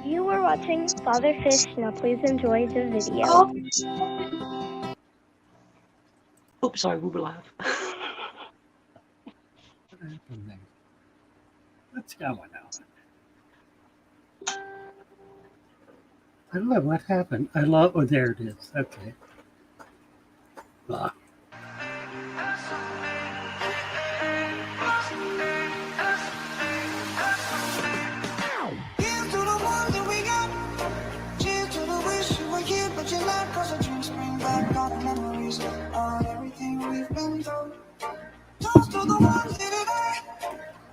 You are watching Father Fish. Now please enjoy the video. Oh. Oops, sorry, we were live. What happened there? What's going on? I don't know what happened. Oh, there it is. Okay. Everything we've been through. Toast to the ones here today.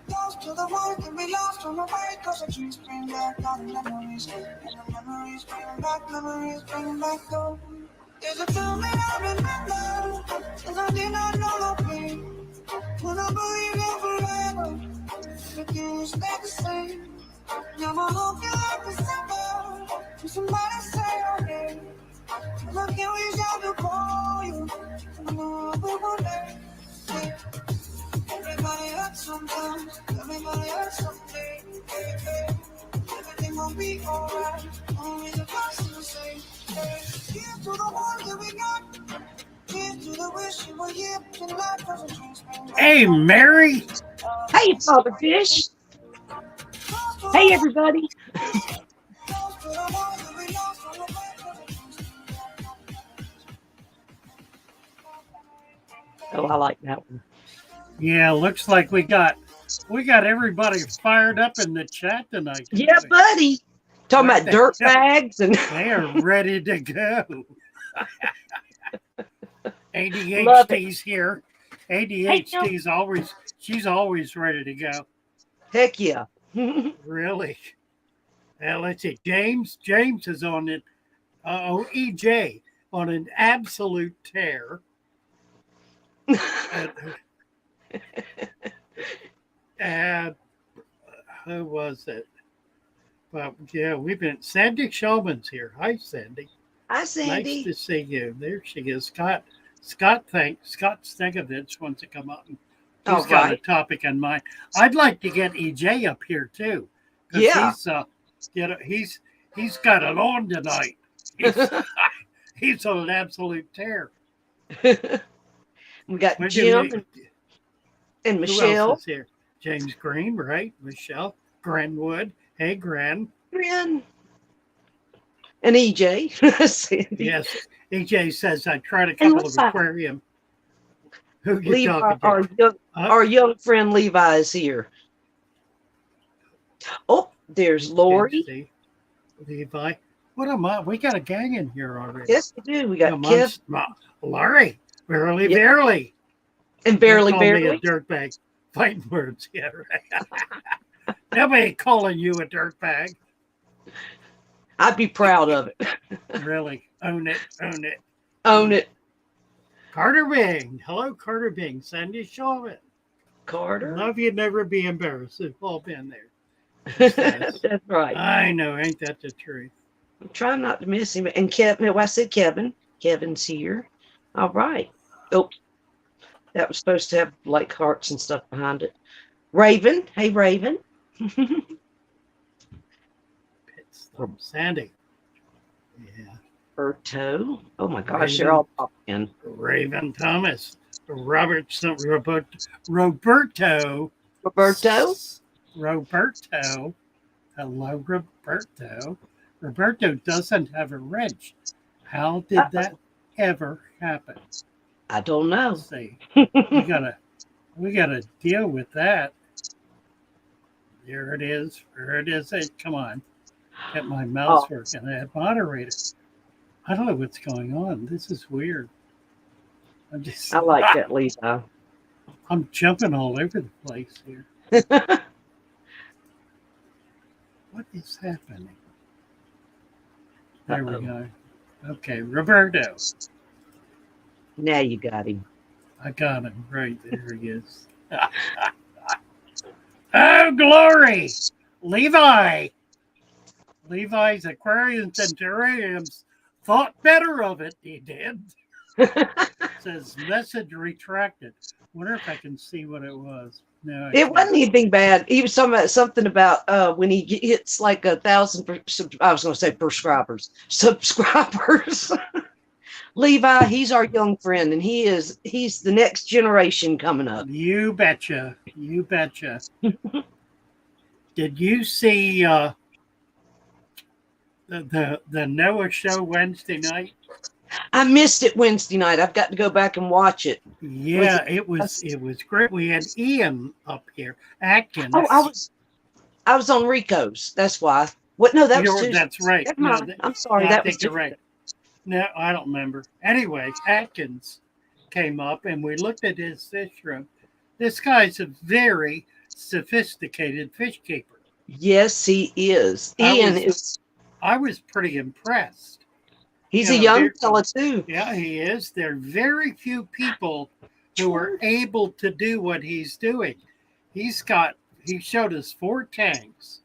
Toast to the ones that we lost on the way. Cause the dreams bring back all the memories. And the memories bring back those. There's a time that I remember. Cause I did not know the pain. When I believed in forever. Everything was like the same. Now I hope you like December. To somebody say your name. Cause I can't reach out to call you. I know I'll be one day. Everybody hurts sometimes. Everybody hurts someday. Everything will be alright. Only the person will say. Here's to the ones that we got. Here's to the wish you were here tonight. Cause the dreams bring back. Hey, Mary. Hey, Father Fish. Hey, everybody. Oh, I like that one. Yeah, looks like we got everybody fired up in the chat tonight. Yeah, buddy. Talking about dirt bags and they are ready to go. ADHD's here. ADHD's she's always ready to go. Heck yeah. Really? Let's see. James is on it. EJ on an absolute tear. And who was it? Well, yeah, we've been. Sandy Shulman's here. Hi, Sandy. Hi, Sandy. Nice to see you. There she is. Scott Stegovich wants to come up. And he's got a topic in mind. I'd like to get EJ up here too. Yeah. He's got it on tonight. He's on an absolute tear. We got Jim and Michelle. Who else is here? James Green, right? Michelle Granwood. Hey, Gran. And EJ. Yes. EJ says I tried a couple of aquarium. Who you Levi, talking to? Our young friend Levi is here. Oh, there's Lori. Levi. What am I? We got a gang in here already. Yes, we do. We got Kev. Laurie. Barely. And barely. A dirtbag. Fighting words. Yeah, right. Nobody calling you a dirtbag. I'd be proud of it. Really. Own it. Own it. Carter Bing. Hello, Carter Bing. Sandy Shulman. Carter. Love you, never be embarrassed. We've all been there. That's right. I know. Ain't that the truth? I'm trying not to miss him. And Kevin, I said Kevin. Kevin's here. All right. Oh, that was supposed to have like hearts and stuff behind it. Raven. Hey, Raven. From Sandy. Yeah. Berto. Oh my gosh, they're all popping in. Raven Thomas. Roberto. Hello, Roberto. Roberto doesn't have a wrench. How did that ever happen? I don't know. Let's see. we gotta deal with that. There it is. Come on. Get my mouse working. I had moderators. I don't know what's going on. This is weird. I like that, Lisa. I'm jumping all over the place here. What is happening? There we go. Okay, Roberto. Now you got him. I got him right there. He is. Oh, glory! Levi's aquariums and terrariums thought better of it. He did. Says message retracted. Wonder if I can see what it was. No, I It can't. wasn't anything bad. He was talking about something about when he hits like 1,000. I was going to say subscribers. Levi, he's our young friend, and he's the next generation coming up. You betcha. You betcha. Did you see the Noah show Wednesday night? I missed it Wednesday night. I've got to go back and watch it. Yeah, it was great. We had Ian up here, Atkins. Oh, I was on Rico's. That's why. What? No, that was Tuesday. That's right. No, I'm sorry. That was you're right. No, I don't remember. Anyway, Atkins came up and we looked at his fish room. This guy's a very sophisticated fish keeper. Yes, he is. Ian is. I was pretty impressed. He's a young fella too. Yeah, he is. There are very few people who are able to do what he's doing. He showed us 4 tanks,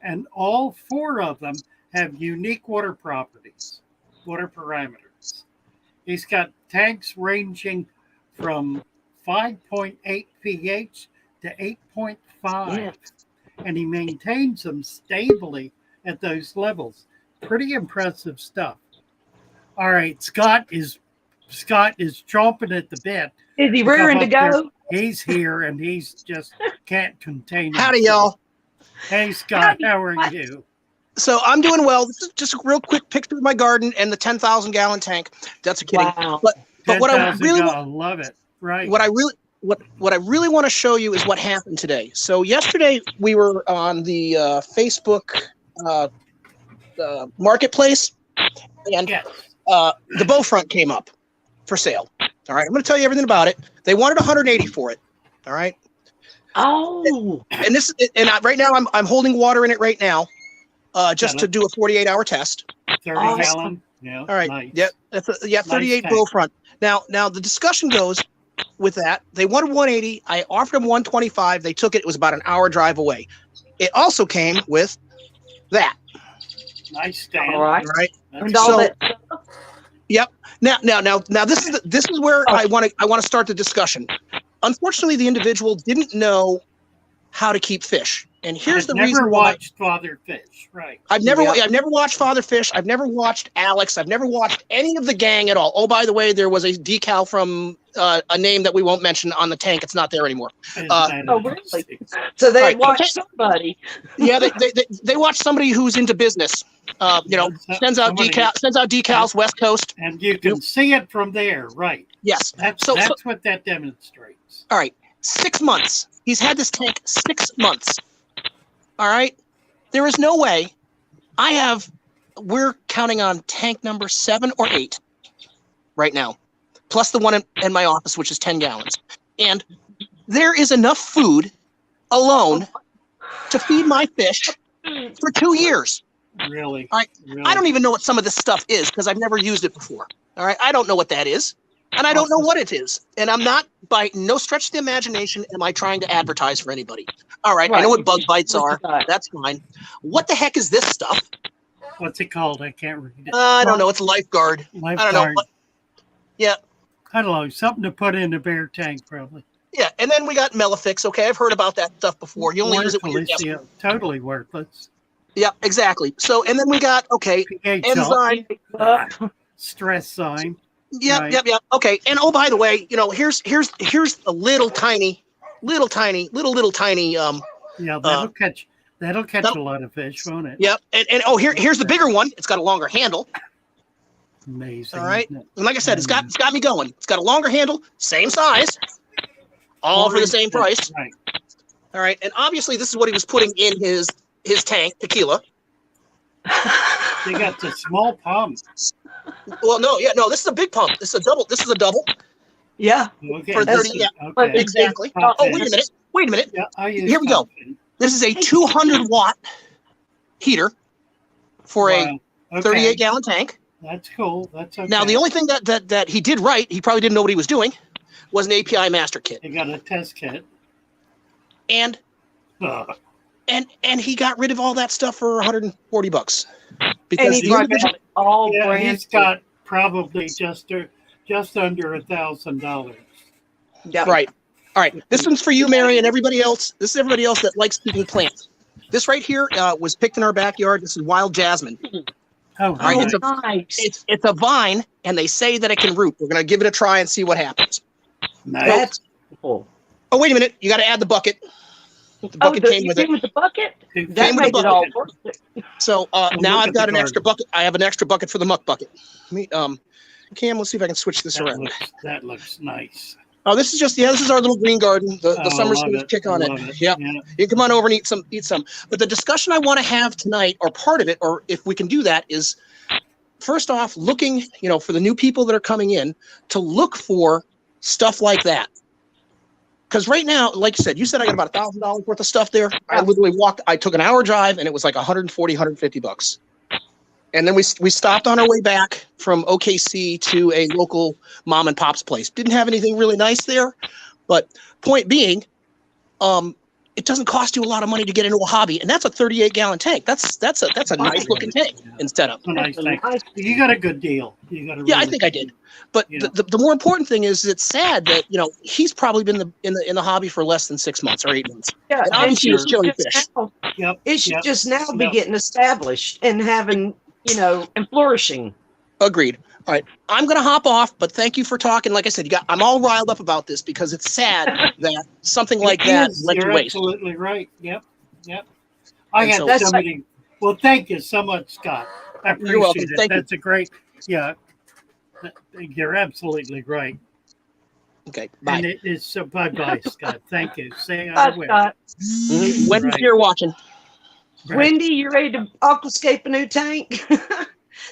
and all 4 of them have unique water properties, water parameters. He's got tanks ranging from 5.8 pH to 8.5, Yeah. and he maintains them stably at those levels. Pretty impressive stuff. All right, Scott is chomping at the bit. Is he rearing to go? There. He's here, and he's just can't contain himself. Howdy, y'all. Hey, Scott, how are you? So I'm doing well. This is just a real quick picture of my garden and the 10,000-gallon tank. That's a kidding. Wow. But what I really I love it. Right. What I really want to show you is what happened today. So yesterday we were on the Facebook marketplace, and the bow front came up for sale. All right, I'm going to tell you everything about it. They wanted 180 for it. All right. Oh. And right now I'm holding water in it right now, just to do a 48-hour test. 30 gallon. Yeah. All right. Nice. Yep. That's 38 nice bow front. Now the discussion goes with that. They wanted 180. I offered them 125. They took it. It was about an hour drive away. It also came with that. Nice stand. All right. Right. So, yep. Now this is where I want to start the discussion. Unfortunately, the individual didn't know how to keep fish, and here's the reason why. Never watched Father Fish, right? I've never watched Father Fish. I've never watched Alex. I've never watched any of the gang at all. Oh, by the way, there was a decal from a name that we won't mention on the tank. It's not there anymore. Oh, really? So they watch somebody. Yeah, they watch somebody who's into business. Sends out decals, West Coast, and you can see it from there, right? Yes. That's what that demonstrates. All right, 6 months. He's had this tank 6 months. All right, there is no way. We're counting on tank number 7 or 8 right now, plus the one in my office, which is 10 gallons. And there is enough food alone to feed my fish for 2 years. Really? All right. Really? I don't even know what some of this stuff is because I've never used it before. All right. I don't know what that is. And I don't know what it is. And I'm not, by no stretch of the imagination, am I trying to advertise for anybody. All right. I know what bug bites are. That's fine. What the heck is this stuff? What's it called? I can't read it. I don't know. It's lifeguard. I don't know. Yeah. I don't know. Something to put in the bear tank, probably. Yeah. And then we got Melifix. Okay. I've heard about that stuff before. You only use it when you're desperate. Totally worthless. Yeah, exactly. So, and then we got, enzyme. Stress sign. Yep, right. Yep. Okay. And oh, by the way, here's a little tiny. Yeah, that'll catch a lot of fish, won't it? Yep. And here's the bigger one. It's got a longer handle. Amazing. All right. And like I said, it's got me going. It's got a longer handle, same size, all for the same price. Right. All right. And obviously, this is what he was putting in his tank, tequila. They got the small pump. Well, no, this is a big pump. This is a double. Yeah. Okay. For 30, yeah. Okay. Exactly. Oh, wait a minute. Yeah, here we go. This is a 200-watt heater for a 38-gallon tank. That's cool. That's okay. Now, the only thing that he did right, he probably didn't know what he was doing, was an API master kit. He got a test kit. And he got rid of all that stuff for $140 because he's got probably just under $1,000. Yeah. Right. All right, this one's for you, Mary, and everybody else. This is everybody else that likes keeping plants. This right here was picked in our backyard. This is wild jasmine. Oh, All right, nice. it's a vine, and they say that it can root. We're going to give it a try and see what happens. nice. That's cool. Oh, wait a minute. You got to add the bucket. The bucket came with it. With the bucket? It That came with made the it all bucket. worth it. So now look I've at got the an extra garden. bucket. I have an extra bucket for the muck bucket. Let me, Cam, let's see if I can switch this around. That looks nice. Oh, this is just, this is our little green garden. The Oh, summer's love going to it. kick on it. Love it. Yep. Yeah. You can come on over and eat some. But the discussion I want to have tonight, or part of it, or if we can do that, is first off, looking, for the new people that are coming in, to look for stuff like that. Because right now, like you said I got about $1,000 worth of stuff there. I literally I took an hour drive, and it was like $140, $150. And then we stopped on our way back from OKC to a local mom and pop's place. Didn't have anything really nice there, but point being, it doesn't cost you a lot of money to get into a hobby, and that's a 38-gallon tank. That's a nice looking tank instead of. A nice thing. You got a good deal. You got a Yeah, I really think I good did. But the more important thing is it's sad that he's probably been in the hobby for less than 6 months or 8 months. Yeah, And obviously he's killing fish. Yep. It should Yep. just now be Yep. getting established and having, and flourishing. Agreed. All right, I'm going to hop off, but thank you for talking. Like I said, I'm all riled up about this because it's sad that something like that went to You're waste. absolutely right. Yep. I And had so- That's somebody. Well, thank you so much, Scott. I appreciate You're welcome. it. Thank you. That's a great. Yeah. You're absolutely right. Okay, bye. And it is so. Bye, Scott. Thank you. Say I That's will. got Wendy's Right. here watching. Right. Wendy, you ready to aquascape a new tank?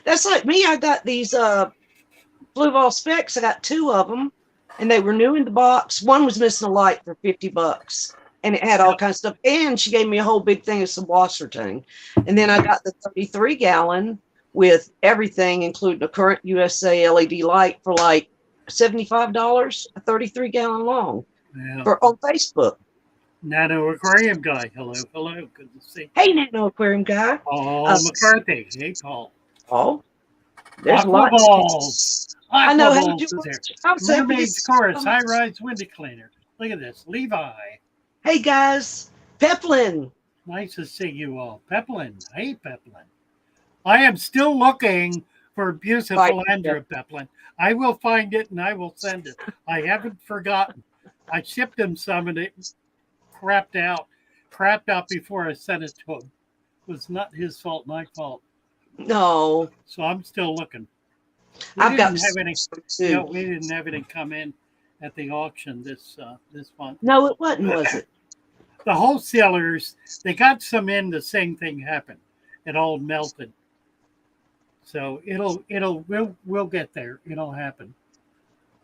That's like me. I got these blue ball specs. I got 2 of them, and they were new in the box. One was missing a light for $50, and it had all kinds of stuff. And she gave me a whole big thing of some washer tank. And then I got the 33-gallon with everything, including a current USA LED light for like $75, a 33-gallon long Yeah. on Facebook. Nano Aquarium guy. Hello. Good to see. Hey, Nano Aquarium guy. Paul Uh, McCarthy. Hey, Paul. Oh, there's Aqua lots. balls. I know. Aqua Hey, balls is there. I was happy to Mermaid's see Chorus. some- High Rise Window Cleaner. Look at this. Levi. Hey guys, Peplin. Nice to see you all. Peplin. Hey, Peplin. I am still looking for Busa Right. philandra, Peplin. I will find it and I will send it. I haven't forgotten. I shipped him some and it crapped out before I sent it to him. It was not his fault, my fault. No, So I'm still looking. We I've got didn't have any. two. We didn't have any come in at the auction this month. No, it wasn't, was it? The wholesalers, they got some in. The same thing happened. It all melted. So we'll get there. It'll happen.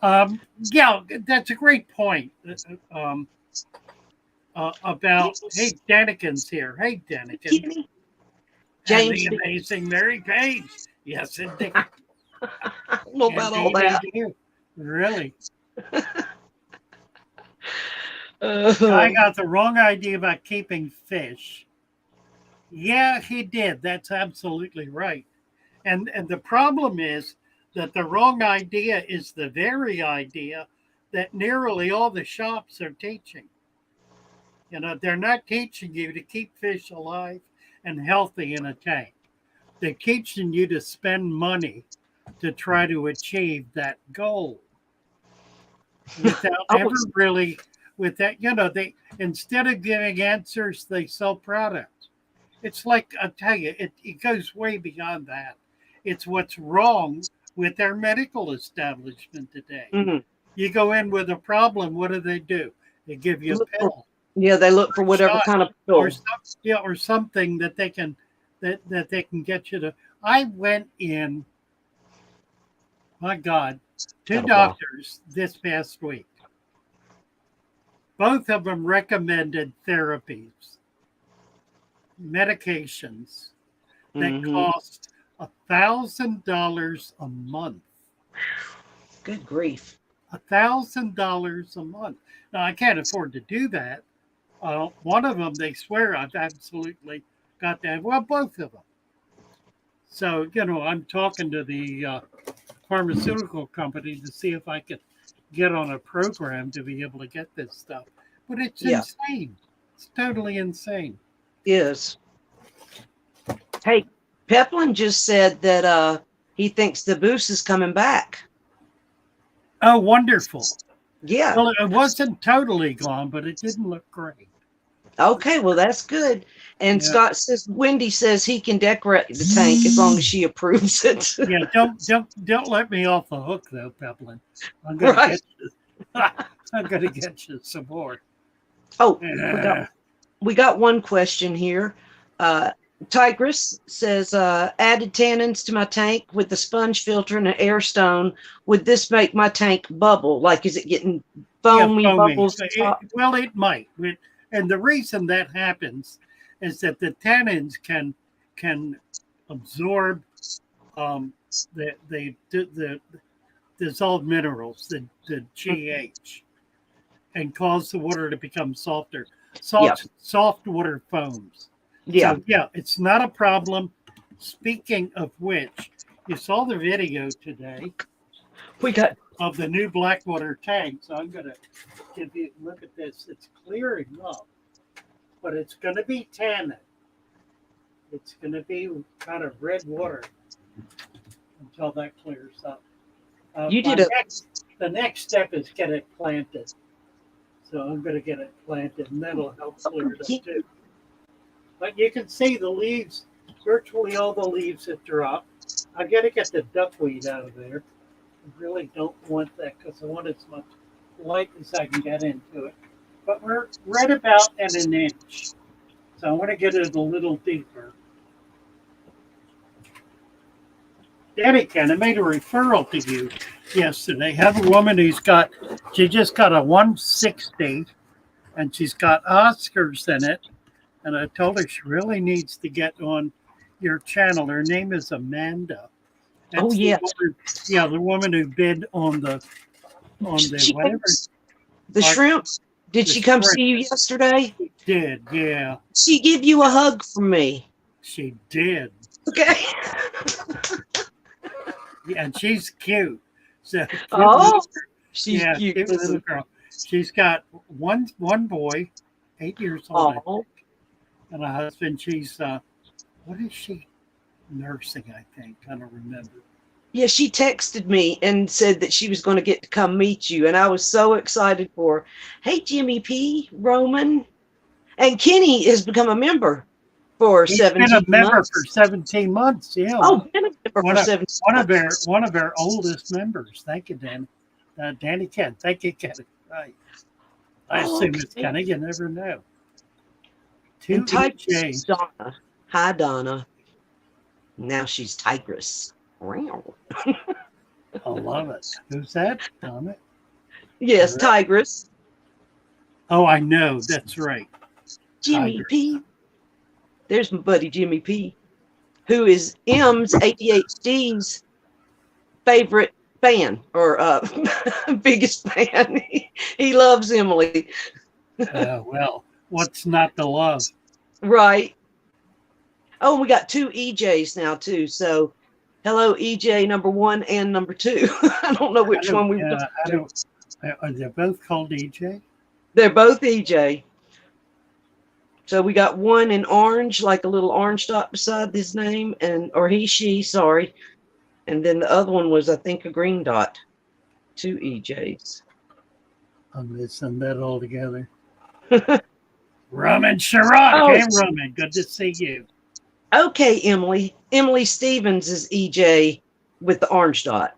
Yeah, that's a great point. About hey, Daniken's here. Hey, Daniken. Kitty? And James. the amazing Mary Page. Yes, indeed. I don't know about all Indeed, that. indeed. Really. I Uh, got the wrong idea about keeping fish. Yeah, he did. That's absolutely right. And the problem is that the wrong idea is the very idea that nearly all the shops are teaching. They're not teaching you to keep fish alive and healthy in a tank. They're teaching you to spend money to try to achieve that goal without ever really, they instead of giving answers, they sell products. It's like, I tell you, it goes way beyond that. It's what's wrong with their medical establishment today. mhm. You go in with a problem, what do? They give you a pill. Yeah, they look for whatever Shot. kind of Or pill. or something that they can get you to. I went in, my God, 2 Got a doctors this past week. Both of them recommended therapies, medications that Mhm. cost $1,000 a month. Good grief. $1,000 a month. Now I can't afford to do that. One of them, they swear I've absolutely got that. Well, both of them. So I'm talking to the pharmaceutical company to see if I could get on a program to be able to get this stuff. But it's Yeah. insane. It's totally insane. Is. Hey, Peplin just said that he thinks the boost is coming back. Oh, wonderful. Yeah. Well, it wasn't totally gone, but it didn't look great. Okay, well that's good. And Yeah. Scott says Wendy says he can decorate the tank as long as she approves it. Yeah, don't let me off the hook though, Peplin. I'm gonna Right. get you. I'm gonna get you some more. Oh, Yeah. we got one question here. Tigress says, added tannins to my tank with the sponge filter and an air stone. Would this make my tank bubble? Like, is it getting foamy bubbles? Well, it might. And the reason that happens is that the tannins can absorb the dissolved minerals, the GH, and cause the water to become softer. Soft water foams. Yeah. So, yeah, it's not a problem. Speaking of which, you saw the video today We got of the new Blackwater tank. So I'm going to give you a look at this. It's clearing up, but it's going to be tannin. It's going to be kind of red water until that clears up. The next step is get it planted. So I'm going to get it planted, and that'll help clear it up too. But you can see the leaves, virtually all the leaves have dropped. I got to get the duckweed out of there. I really don't want that because I want as much light as I can get into it. But we're right about at an inch. So I want to get it a little deeper. Danny Ken, I made a referral to you yesterday. I have a woman she just got a 160 and she's got Oscars in it. And I told her she really needs to get on your channel. Her name is Amanda. Oh, yeah. The woman who bid on the whatever. The shrimps. Did she come see you yesterday? She did, yeah. She give you a hug from me. She did. Okay. Yeah, and she's cute. So she's cute. Cute little girl. She's got one boy, 8 years old, and a husband. She's what is she nursing? I think I don't remember. Yeah, she texted me and said that she was going to get to come meet you, and I was so excited for her. Hey, Jimmy P, Roman, and Kenny has become a member for 17 months. Been a member for 17 months. Yeah. Oh, been a member for 17 months. One of our oldest members. Thank you, Dan. Danny Ken. Thank you, Kenny. Right. I assume it's Kenny. You never know. And Tigress, Donna. Hi, Donna. Now she's Tigress. Wow. I love it. Who's that, Donna? Yes, Tigress. Oh, I know. That's right. Jimmy Tigress. P. There's my buddy Jimmy P, who is M's ADHD's favorite fan or biggest fan. He loves Emily. Well, what's not to love? Right. Oh, we got 2 EJs now too. So, hello EJ number 1 and number 2. I don't know which one we. Are they both called EJ? They're both EJ. So we got one in orange, like a little orange dot beside his name, or she, sorry. And then the other one was, I think, a green dot. 2 EJs. I'm missing that all together. Roman Sherrod. Oh. Hey, Roman. Good to see you. Okay, Emily. Emily Stevens is EJ with the orange dot.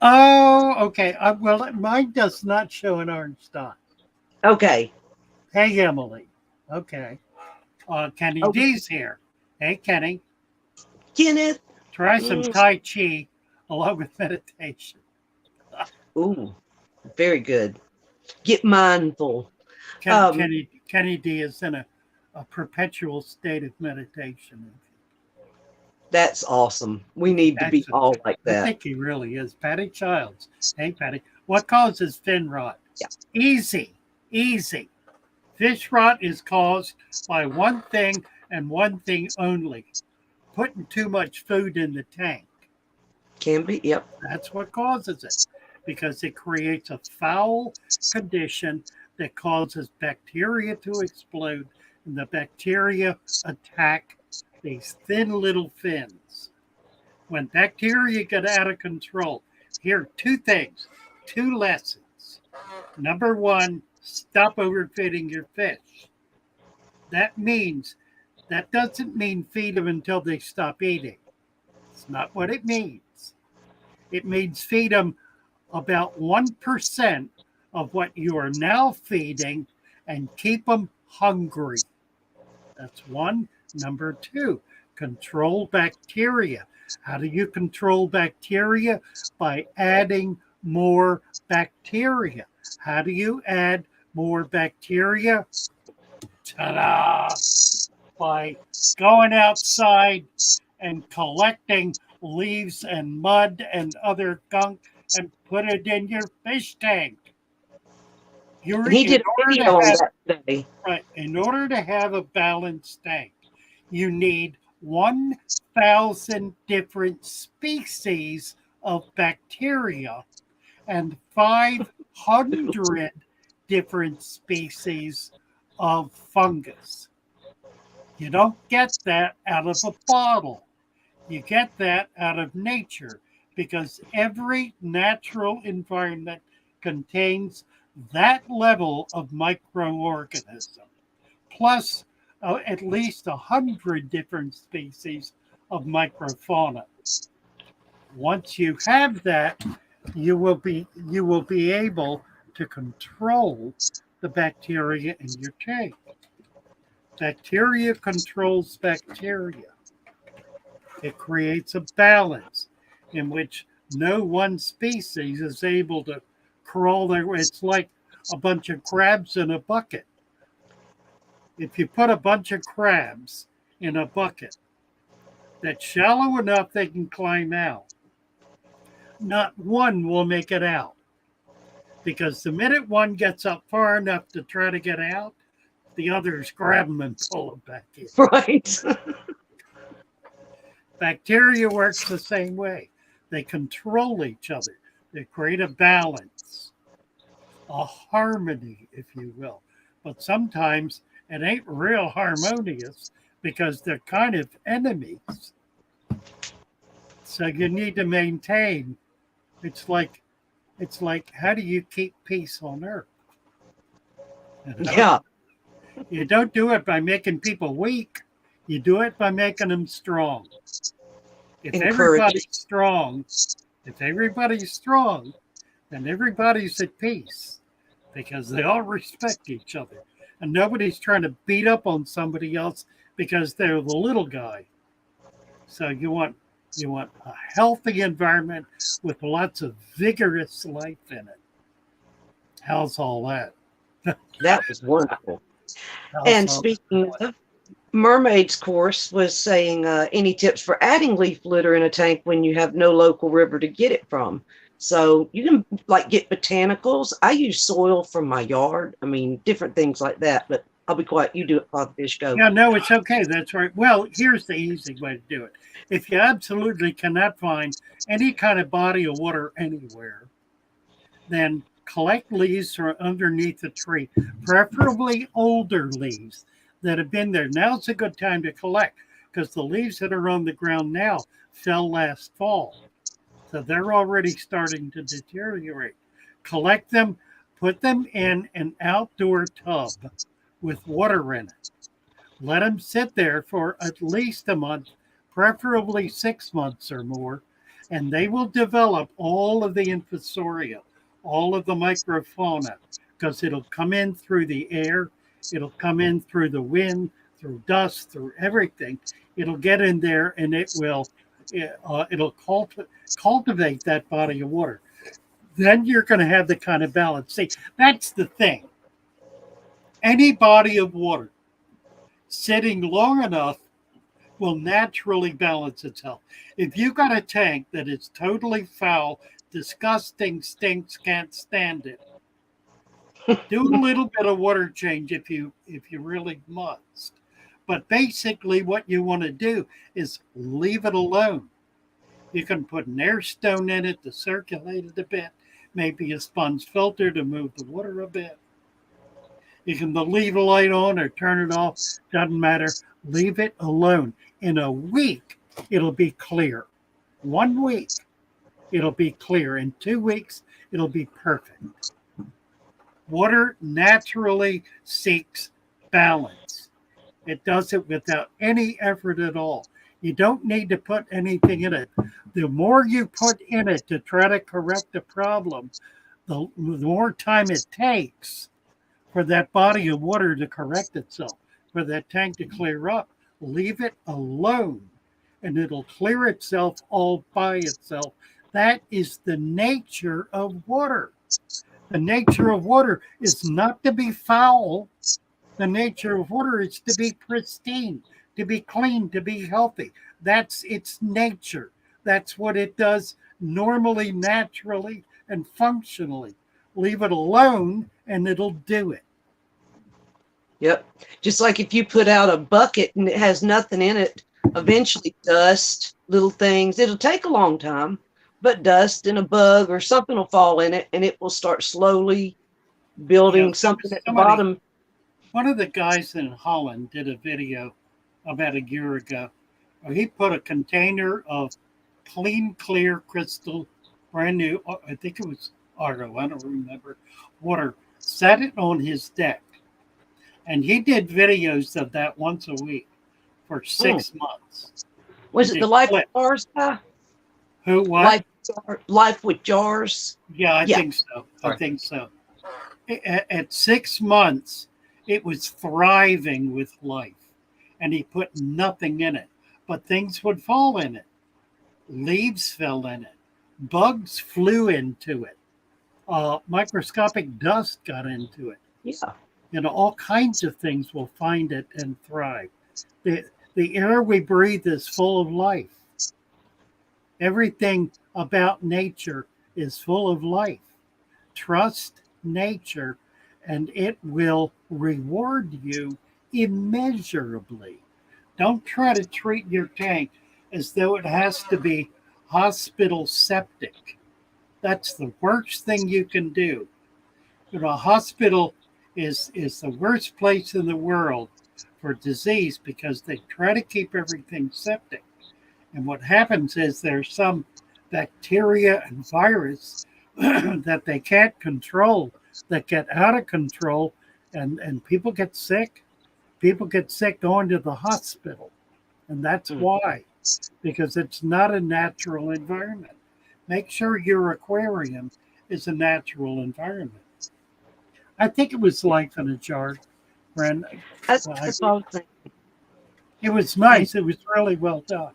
Oh, okay. Well, mine does not show an orange dot. Okay. Hey, Emily. Okay. Kenny D's here. Hey, Kenny. Kenneth. Try some Tai Chi along with meditation. Ooh, very good. Get mindful. Kenny D is in a perpetual state of meditation. That's awesome. We need to be all like that. I think he really is. Patty Childs. Hey, Patty. What causes fin rot? Yeah. Easy. Fish rot is caused by one thing and one thing only. Putting too much food in the tank. Can be, yep. That's what causes it. because it creates a foul condition that causes bacteria to explode, and the bacteria attack these thin little fins. When bacteria get out of control, here are two things, two lessons. Number one, stop overfeeding your fish. That doesn't mean feed them until they stop eating. It's not what it means. It means feed them about 1% of what you are now feeding and keep them hungry. That's one. Number two, control bacteria. How do you control bacteria? By adding more bacteria. How do you add more bacteria? Ta-da! By going outside and collecting leaves and mud and other gunk and put it in your fish tank. And he did a video on that today. Right. In order to have a balanced tank, you need 1,000 different species of bacteria and 500 different species of fungus. You don't get that out of a bottle. You get that out of nature because every natural environment contains that level of microorganism, plus at least 100 different species of microfauna. Once you have that, you will be able to control the bacteria in your tank. Bacteria controls bacteria. It creates a balance in which no one species is able to crawl there. It's like a bunch of crabs in a bucket. If you put a bunch of crabs in a bucket that's shallow enough they can climb out, not one will make it out. Because the minute one gets up far enough to try to get out, the others grab them and pull them back in. Right. Bacteria works the same way. They control each other. They create a balance, a harmony, if you will. But sometimes it ain't real harmonious because they're kind of enemies. So you need to maintain. It's like how do you keep peace on Earth? You know? Yeah. You don't do it by making people weak. You do it by making them strong. If everybody's strong, then everybody's at peace because they all respect each other. And nobody's trying to beat up on somebody else because they're the little guy. So you want a healthy environment with lots of vigorous life in it. How's all that? That was wonderful. And speaking of, Mermaid's course was saying any tips for adding leaf litter in a tank when you have no local river to get it from. So you can like get botanicals. I use soil from my yard. I mean, different things like that. But I'll be quiet. You do it, Father Fish. Go. Yeah, no, it's okay. That's right. Well, here's the easy way to do it. If you absolutely cannot find any kind of body of water anywhere, then collect leaves from underneath a tree, preferably older leaves that have been there. Now's a good time to collect because the leaves that are on the ground now fell last fall. So they're already starting to deteriorate. Collect them, put them in an outdoor tub with water in it. Let them sit there for at least a month, preferably 6 months or more, and they will develop all of the infusoria, all of the microfauna, because it'll come in through the air, it'll come in through the wind, through dust, through everything. It'll get in there and it'll cultivate that body of water. Then you're going to have the kind of balance. See, that's the thing. Any body of water sitting long enough will naturally balance itself. If you've got a tank that is totally foul, disgusting, stinks, can't stand it, do a little bit of water change if you really must. But basically what you want to do is leave it alone. You can put an air stone in it to circulate it a bit. maybe a sponge filter to move the water a bit. You can leave the light on or turn it off, doesn't matter. Leave it alone. In a week, it'll be clear. 1 week, it'll be clear. In 2 weeks, it'll be perfect. Water naturally seeks balance. It does it without any effort at all. You don't need to put anything in it. The more you put in it to try to correct the problem, the more time it takes for that body of water to correct itself, for that tank to clear up. Leave it alone and it'll clear itself all by itself. That is the nature of water. The nature of water is not to be foul. The nature of water is to be pristine, to be clean, to be healthy. That's its nature. That's what it does normally, naturally, and functionally. Leave it alone and it'll do it. Yep. Just like if you put out a bucket and it has nothing in it, eventually dust, little things, it'll take a long time, but dust and a bug or something will fall in it and it will start slowly building something at the bottom. One of the guys in Holland did a video about a year ago. He put a container of clean, clear crystal, brand new, I think it was Argo, I don't remember, water, set it on his deck. And he did videos of that once a week for 6 months. Was it the Life with Jars guy? Who, what? Life with Jars? Yeah, I think so. I think so. At 6 months, it was thriving with life. And he put nothing in it. But things would fall in it. Leaves fell in it. Bugs flew into it. Microscopic dust got into it. Yeah. You know, all kinds of things will find it and thrive. The air we breathe is full of life. Everything about nature is full of life. Trust nature and it will reward you immeasurably. Don't try to treat your tank as though it has to be hospital septic. That's the worst thing you can do. You know, a hospital is the worst place in the world for disease because they try to keep everything septic. And what happens is there's some bacteria and virus that they can't control, that get out of control, and people get sick. People get sick going to the hospital. And that's why, because it's not a natural environment. Make sure your aquarium is a natural environment. I think it was Life in a Jar, Ren. That's all I was thinking. It was nice. It was really well done.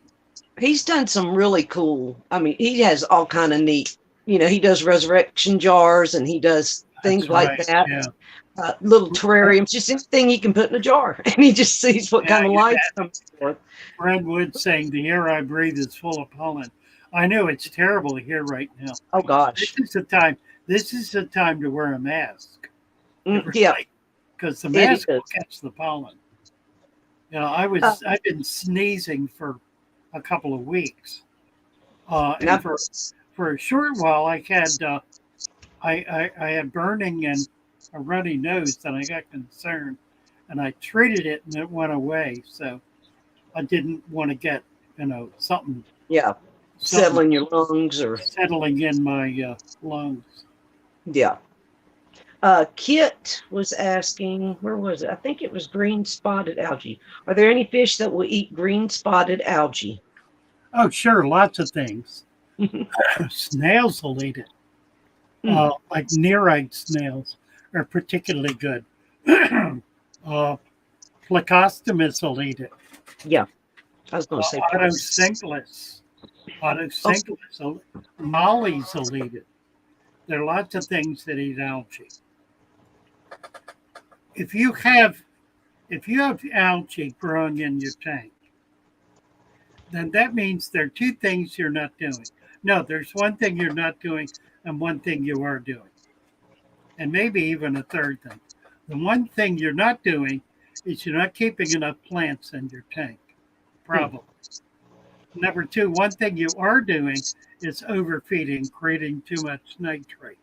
He's done some really cool. I mean, he has all kind of neat. You know, he does resurrection jars and he does things like that. Yeah. Little terrariums, just anything he can put in a jar, and he just sees what kind of life comes forth. Brad Wood saying, "The air I breathe is full of pollen." I know it's terrible here right now. Oh gosh, this is the time to wear a mask. Yeah, because the mask will catch the pollen. You know, I've been sneezing for a couple of weeks, and for a short while I had burning and a runny nose, and I got concerned, and I treated it, and it went away. So I didn't want to get something. Yeah, settling your lungs or settling in my lungs. Yeah. Kit was asking, where was it? I think it was green spotted algae. Are there any fish that will eat green spotted algae? Oh, sure. Lots of things. Snails will eat it. Like nereid snails are particularly good. Plecostomus will eat it. Yeah. I was going to say Autocinculus. Mollies will eat it. There are lots of things that eat algae. If you have algae growing in your tank, then that means there are two things you're not doing. No, there's one thing you're not doing and one thing you are doing. And maybe even a third thing. The one thing you're not doing is you're not keeping enough plants in your tank. Probably. Number two, one thing you are doing is overfeeding, creating too much nitrate.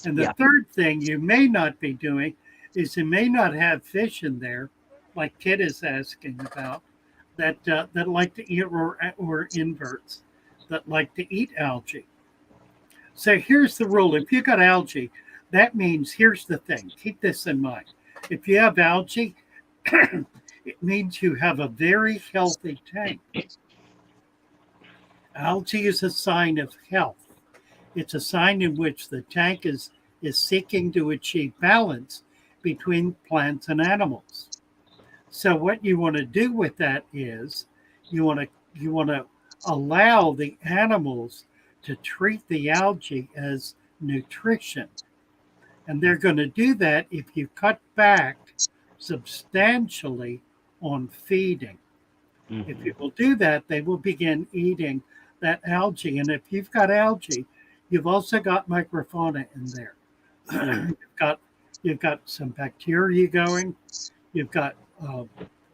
And the Yeah. third thing you may not be doing is you may not have fish in there, like Kit is asking about, that like to eat or inverts that like to eat algae. So here's the rule: if you got algae, that means here's the thing. Keep this in mind. If you have algae, it means you have a very healthy tank. Algae is a sign of health. It's a sign in which the tank is seeking to achieve balance between plants and animals. So what you want to do with that is you want to allow the animals to treat the algae as nutrition. And they're going to do that if you cut back substantially on feeding. If you will do that, they will begin eating that algae. And if you've got algae, you've also got microfauna in there. you've got some bacteria going. You've got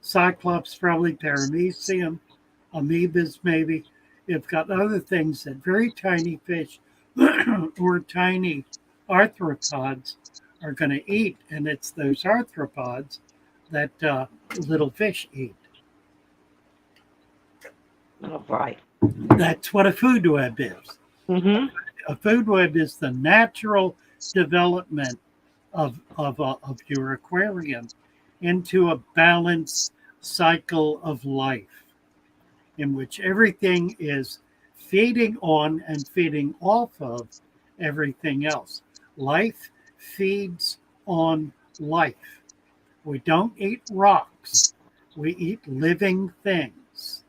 cyclops, probably paramecium, amoebas maybe. You've got other things that very tiny fish or tiny arthropods are going to eat. And it's those arthropods that little fish eat. All right. That's what a food web is. A food web is the natural development of your aquarium into a balanced cycle of life in which everything is feeding on and feeding off of everything else. Life feeds on life. We don't eat rocks. We eat living things.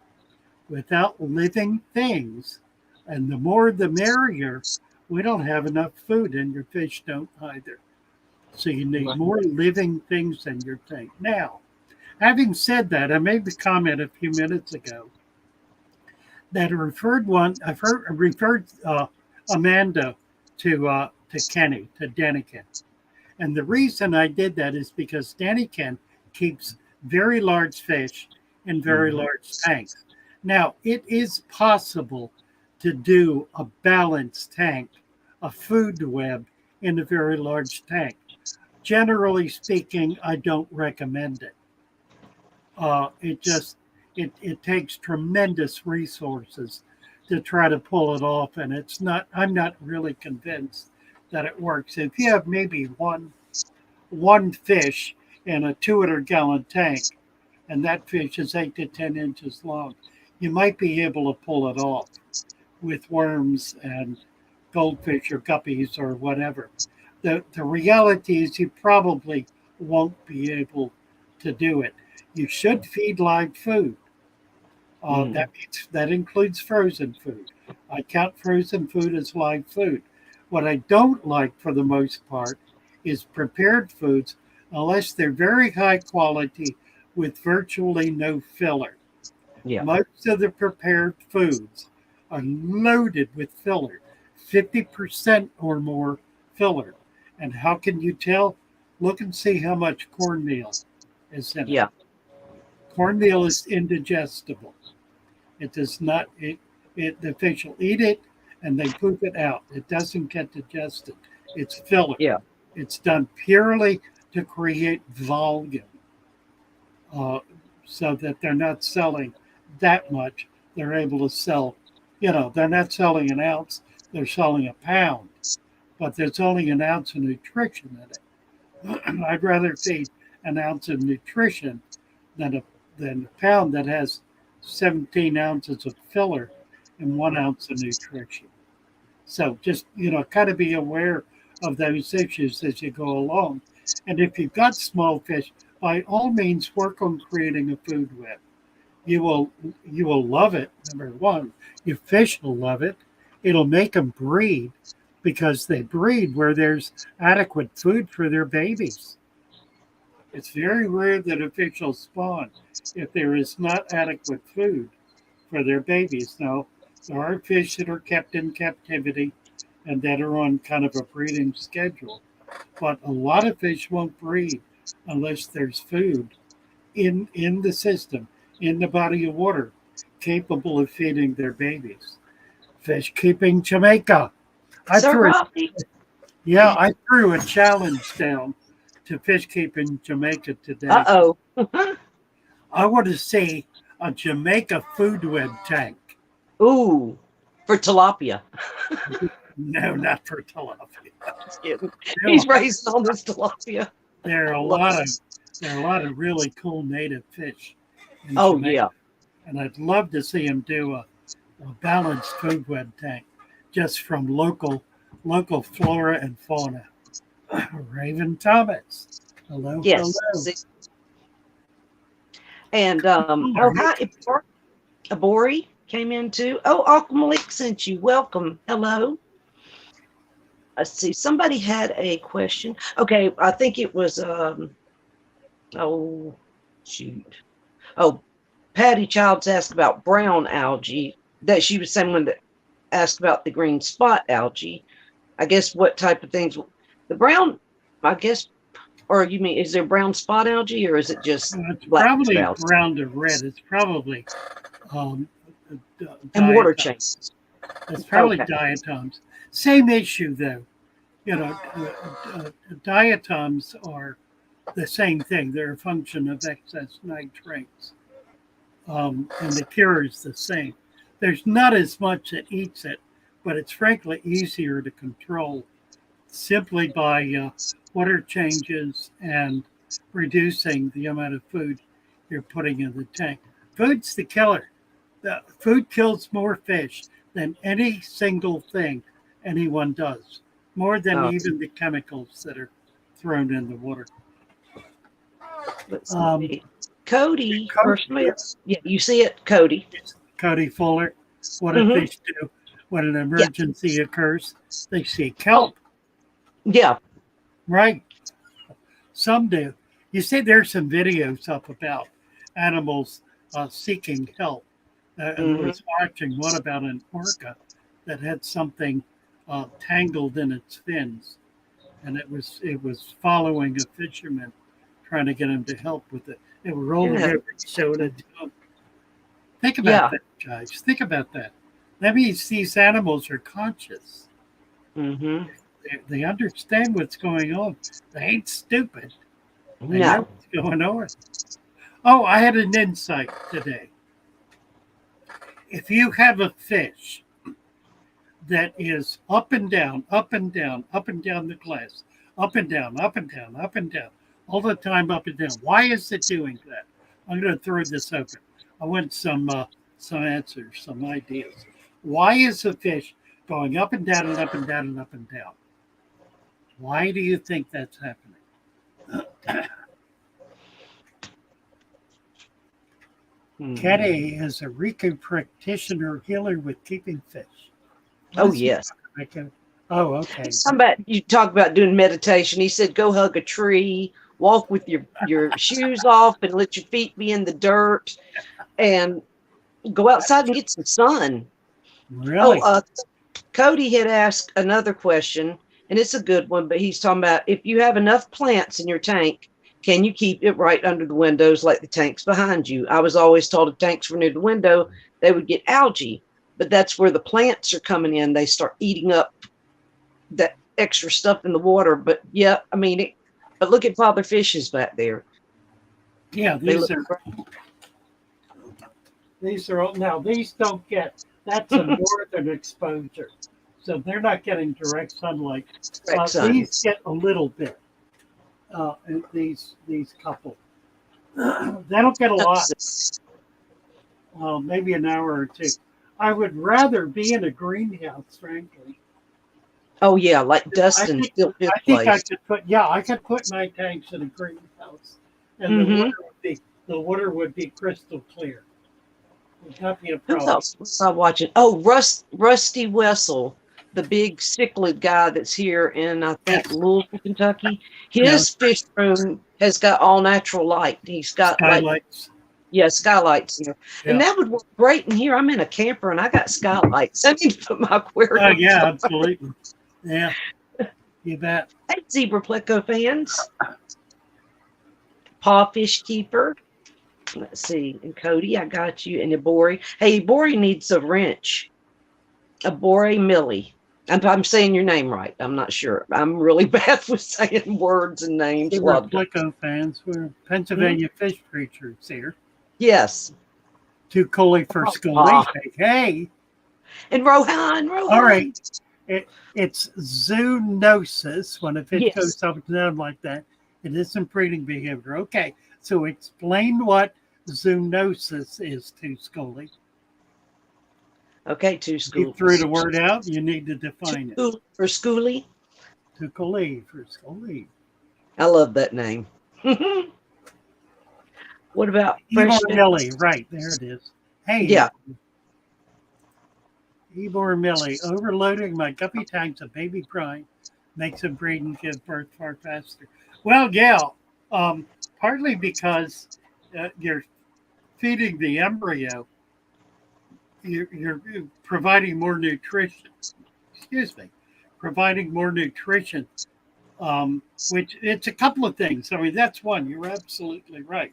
Without living things, and the more the merrier, we don't have enough food, and your fish don't either. So you need more living things in your tank. Now, having said that, I made the comment a few minutes ago that I referred Amanda to Kenny, to Daniken. And the reason I did that is because Daniken keeps very large fish in very large tanks. Now, it is possible to do a balanced tank, a food web in a very large tank. Generally speaking, I don't recommend it. It takes tremendous resources to try to pull it off, and I'm not really convinced that it works. If you have maybe one fish in a 200-gallon tank, and that fish is 8 to 10 inches long, you might be able to pull it off with worms and goldfish or guppies or whatever. The reality is you probably won't be able to do it. You should feed live food. That includes frozen food. I count frozen food as live food. What I don't like for the most part is prepared foods unless they're very high quality with virtually no filler. Yeah. Most of the prepared foods are loaded with filler, 50% or more filler. And how can you tell? Look and see how much cornmeal is in it. Yeah. Cornmeal is indigestible. It does not, the fish will eat it and they poop it out. It doesn't get digested. It's filler. Yeah. It's done purely to create volume so that they're not selling that much. They're able to sell, they're not selling an ounce, they're selling a pound, but there's only an ounce of nutrition in it. I'd rather feed an ounce of nutrition than a pound that has 17 ounces of filler and 1 ounce of nutrition. So just, kind of be aware of those issues as you go along. And if you've got small fish, by all means, work on creating a food web. You will love it. Number one, your fish will love it. It'll make them breed because they breed where there's adequate food for their babies. It's very rare that a fish will spawn if there is not adequate food for their babies. Now, there are fish that are kept in captivity and that are on kind of a breeding schedule, but a lot of fish won't breed unless there's food in the system, in the body of water, capable of feeding their babies. Fish keeping Jamaica. Yeah, I threw a challenge down to fish keeping Jamaica today. Uh-oh. I want to see a Jamaica food web tank. Ooh, for tilapia. No, not for tilapia. Just kidding. No, He's raising all this tilapia. there are a lot of really cool native fish in Oh, Jamaica, yeah. and I'd love to see him do a balanced food web tank just from local flora and fauna. Raven Thomas, hello, Yes. hello. And hi, Abori came in too. Oh, Uncle Malik sent you. Welcome. Hello. Let's see. Somebody had a question. Okay, I think it was oh shoot. Oh, Patty Childs asked about brown algae. That she was someone that asked about the green spot algae. I guess what type of things the brown, I guess, or you mean is there brown spot algae or is it just It's black probably spouts? brown to red. It's probably And water diatoms. changes. It's probably Okay. diatoms. Same issue though. You know, diatoms are the same thing. They're a function of excess nitrates, and the cure is the same. There's not as much that eats it, but it's frankly easier to control simply by water changes and reducing the amount of food you're putting in the tank. Food's the killer. The food kills more fish than any single thing anyone does, more than Oh. even the chemicals that are thrown in the water. Let's Um, see. Cody, Cody, or Smith. Yeah, you see it, Cody. Cody Fuller, what do Mhm. fish do when an emergency occurs? They seek help, Yeah. right? Some do. You see, there's some videos up about animals seeking help. And I Mhm. was watching one about an orca that had something tangled in its fins, and it was following a fisherman, trying to get him to help with it. It was rolling Yeah. over, showing it to him. Think about Yeah. that, guys. Think about that. That means these animals are conscious. Mm-hmm. They understand what's going on. They ain't stupid. They know No. what's going on. Oh, I had an insight today. If you have a fish that is up and down, up and down, up and down the glass, up and down, up and down, up and down, all the time up and down, why is it doing that? I'm going to throw this open. I want some answers, some ideas. Why is a fish going up and down and up and down and up and down? Why do you think that's happening? Kenny is a Riku practitioner healer with keeping fish. Oh, yes. Oh, okay. Somebody, you talk about doing meditation. He said, go hug a tree, walk with your shoes off and let your feet be in the dirt and go outside and get some sun. Really? Oh, Cody had asked another question, and it's a good one, but he's talking about if you have enough plants in your tank, can you keep it right under the windows like the tanks behind you? I was always told if tanks were near the window, they would get algae, but that's where the plants are coming in. They start eating up that extra stuff in the water. But yeah, I mean, but look at Father Fishes back there. Yeah, these are all, now these don't get, that's a northern exposure. So they're not getting direct sunlight. These get a little bit. These couple. They don't get a lot. Maybe an hour or two. I would rather be in a greenhouse, frankly. Oh yeah, like Dustin. I think I could put my tanks in a greenhouse, and the water would be crystal clear. Would not be a problem. Who else was I watching? Oh, Rusty Wessel, the big cichlid guy that's here in I think Louisville, Kentucky. His fish room has got all natural light. He's got skylights. Skylights here. Yeah. And that would work great in here. I'm in a camper and I got skylights. I need to put my aquarium. Oh yeah, absolutely. Yeah, you bet. Hey, Zebra Pleco fans. Paw Fish Keeper. Let's see. And Cody, I got you. And Abori. Hey, Abori needs a wrench. Abori Millie. I'm saying your name right. I'm not sure. I'm really bad with saying words and names. We're Loved it. Plico fans. We're Pennsylvania fish preachers here. Yes. Too Coley for Scully. Ah. Hey. And Rohan. All right. It's zoonosis when a fish Yes. goes up and down like that. It isn't breeding behavior. Okay. So explain what zoonosis is to Scully. Okay, two schools. You threw the word out. You need to define it. For Schoolie. To Coley for Scully. I love that name. What about Ebor Millie, right, there it is. Hey, yeah. Ebor Millie, overloading my guppy tanks of baby prime makes them breed and give birth far faster. Well, yeah, partly because you're feeding the embryo, you're providing more nutrition. Excuse me, providing more nutrition, which it's a couple of things. I mean, that's one. You're absolutely right.